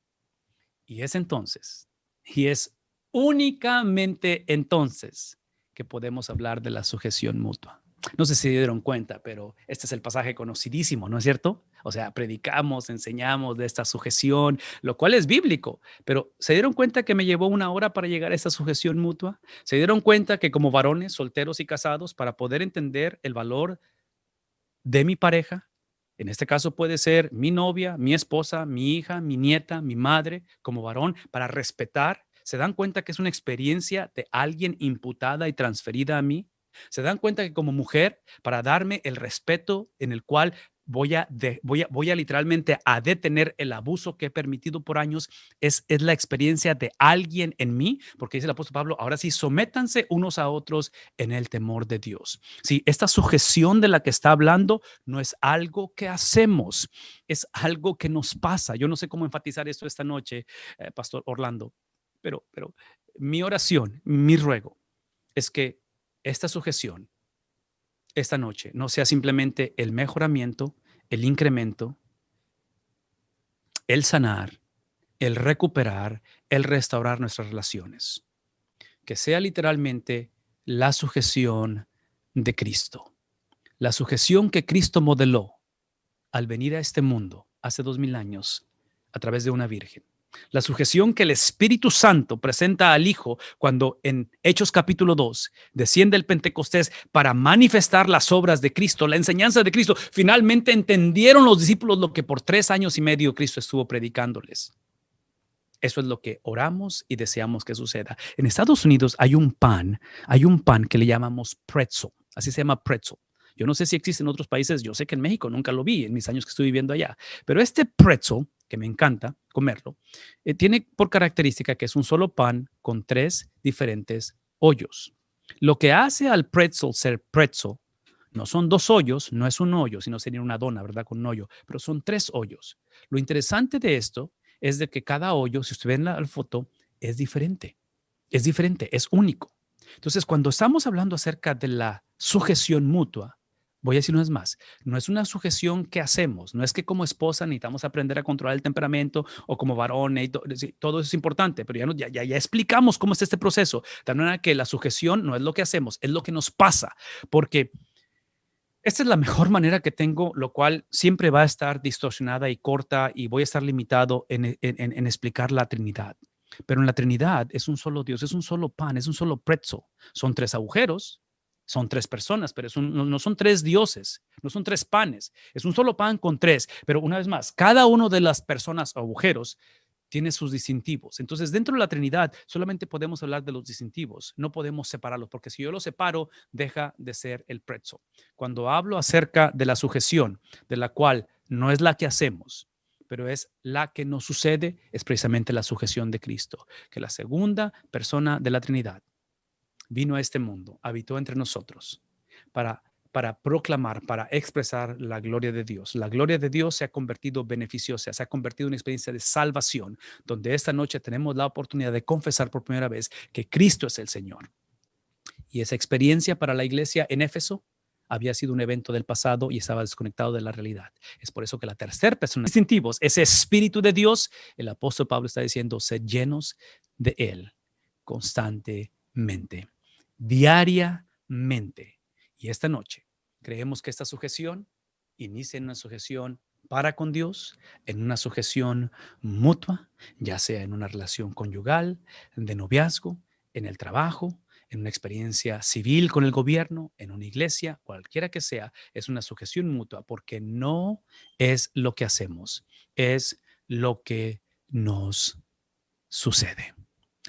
Y es únicamente entonces que podemos hablar de la sujeción mutua. No sé si se dieron cuenta, pero este es el pasaje conocidísimo, ¿no es cierto? O sea, predicamos, enseñamos de esta sujeción, lo cual es bíblico, pero ¿se dieron cuenta que me llevó una hora para llegar a esta sujeción mutua? ¿Se dieron cuenta que como varones, solteros y casados, para poder entender el valor de mi pareja, en este caso puede ser mi novia, mi esposa, mi hija, mi nieta, mi madre, como varón, para respetar? ¿Se dan cuenta que es una experiencia de alguien imputada y transferida a mí? ¿Se dan cuenta que como mujer, para darme el respeto en el cual voy a literalmente a detener el abuso que he permitido por años, es la experiencia de alguien en mí? Porque dice el apóstol Pablo: ahora sí, sométanse unos a otros en el temor de Dios. Sí, esta sujeción de la que está hablando no es algo que hacemos, es algo que nos pasa. Yo no sé cómo enfatizar esto esta noche, Pastor Orlando, pero mi oración, mi ruego es que esta sujeción esta noche no sea simplemente el mejoramiento, el incremento, el sanar, el recuperar, el restaurar nuestras relaciones. Que sea literalmente la sujeción de Cristo. La sujeción que Cristo modeló al venir a este mundo hace 2000 años a través de una virgen. La sujeción que el Espíritu Santo presenta al Hijo cuando en Hechos capítulo 2 desciende el Pentecostés para manifestar las obras de Cristo, la enseñanza de Cristo. Finalmente entendieron los discípulos lo que por 3 años y medio Cristo estuvo predicándoles. Eso es lo que oramos y deseamos que suceda. En Estados Unidos hay un pan que le llamamos pretzel, así se llama pretzel. Yo no sé si existe en otros países, yo sé que en México nunca lo vi en mis años que estuve viviendo allá, pero este pretzel, que me encanta comerlo, tiene por característica que es un solo pan con 3 diferentes hoyos. Lo que hace al pretzel ser pretzel no son 2 hoyos, no es un hoyo, sino sería una dona, ¿verdad? Con un hoyo, pero son 3 hoyos. Lo interesante de esto es de que cada hoyo, si usted ve en la foto, es diferente, es único. Entonces, cuando estamos hablando acerca de la sujeción mutua, voy a decir una vez más, no es una sujeción que hacemos, no es que como esposa necesitamos aprender a controlar el temperamento o como varón, todo eso es importante, pero ya explicamos cómo es este proceso, de manera que la sujeción no es lo que hacemos, es lo que nos pasa, porque esta es la mejor manera que tengo, lo cual siempre va a estar distorsionada y corta y voy a estar limitado en explicar la Trinidad. Pero en la Trinidad es un solo Dios, es un solo pan, es un solo pretzel. Son 3 agujeros, son 3 personas, pero no son 3 dioses, no son 3 panes. Es un solo pan con 3. Pero una vez más, cada uno de las personas o agujeros tiene sus distintivos. Entonces, dentro de la Trinidad solamente podemos hablar de los distintivos, no podemos separarlos, porque si yo los separo, deja de ser el pretzel. Cuando hablo acerca de la sujeción, de la cual no es la que hacemos, pero es la que nos sucede, es precisamente la sujeción de Cristo, que la segunda persona de la Trinidad vino a este mundo, habitó entre nosotros para proclamar, para expresar la gloria de Dios. La gloria de Dios se ha convertido beneficiosa, se ha convertido en una experiencia de salvación, donde esta noche tenemos la oportunidad de confesar por primera vez que Cristo es el Señor. Y esa experiencia para la iglesia en Éfeso había sido un evento del pasado y estaba desconectado de la realidad. Es por eso que la tercera persona, distintivos, ese Espíritu de Dios, el apóstol Pablo está diciendo, sed llenos de Él constantemente, diariamente. Y esta noche creemos que esta sujeción inicia en una sujeción para con Dios, en una sujeción mutua, ya sea en una relación conyugal, de noviazgo, en el trabajo, en una experiencia civil con el gobierno, en una iglesia, cualquiera que sea, es una sujeción mutua porque no es lo que hacemos, es lo que nos sucede.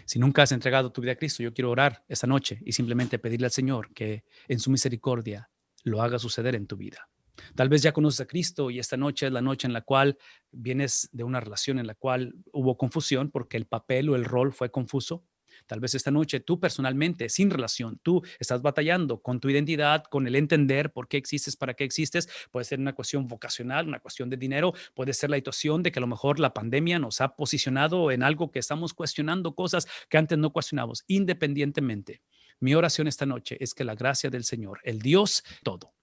Si nunca has entregado tu vida a Cristo, yo quiero orar esta noche y simplemente pedirle al Señor que en su misericordia lo haga suceder en tu vida. Tal vez ya conoces a Cristo y esta noche es la noche en la cual vienes de una relación en la cual hubo confusión porque el papel o el rol fue confuso. Tal vez esta noche tú personalmente, sin relación, tú estás batallando con tu identidad, con el entender por qué existes, para qué existes. Puede ser una cuestión vocacional, una cuestión de dinero, puede ser la situación de que a lo mejor la pandemia nos ha posicionado en algo que estamos cuestionando cosas que antes no cuestionábamos. Independientemente, mi oración esta noche es que la gracia del Señor, el Dios todo,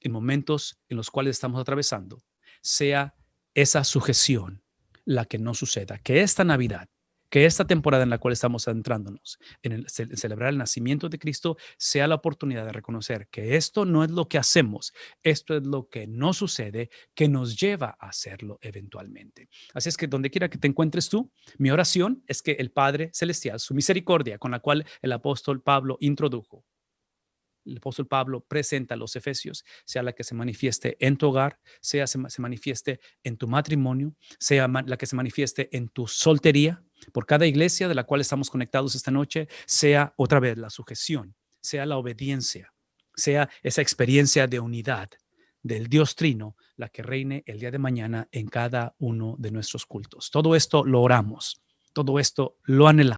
en momentos en los cuales estamos atravesando, sea esa sujeción la que no suceda, que esta Navidad, que esta temporada en la cual estamos adentrándonos, en celebrar el nacimiento de Cristo, sea la oportunidad de reconocer que esto no es lo que hacemos, esto es lo que no sucede, que nos lleva a hacerlo eventualmente. Así es que donde quiera que te encuentres tú, mi oración es que el Padre Celestial, su misericordia con la cual el apóstol Pablo introdujo, el apóstol Pablo presenta a los efesios, sea la que se manifieste en tu hogar, sea se manifieste en tu matrimonio, sea la que se manifieste en tu soltería, por cada iglesia de la cual estamos conectados esta noche, sea otra vez la sujeción, sea la obediencia, sea esa experiencia de unidad del Dios Trino, la que reine el día de mañana en cada uno de nuestros cultos. Todo esto lo oramos, todo esto lo anhelamos.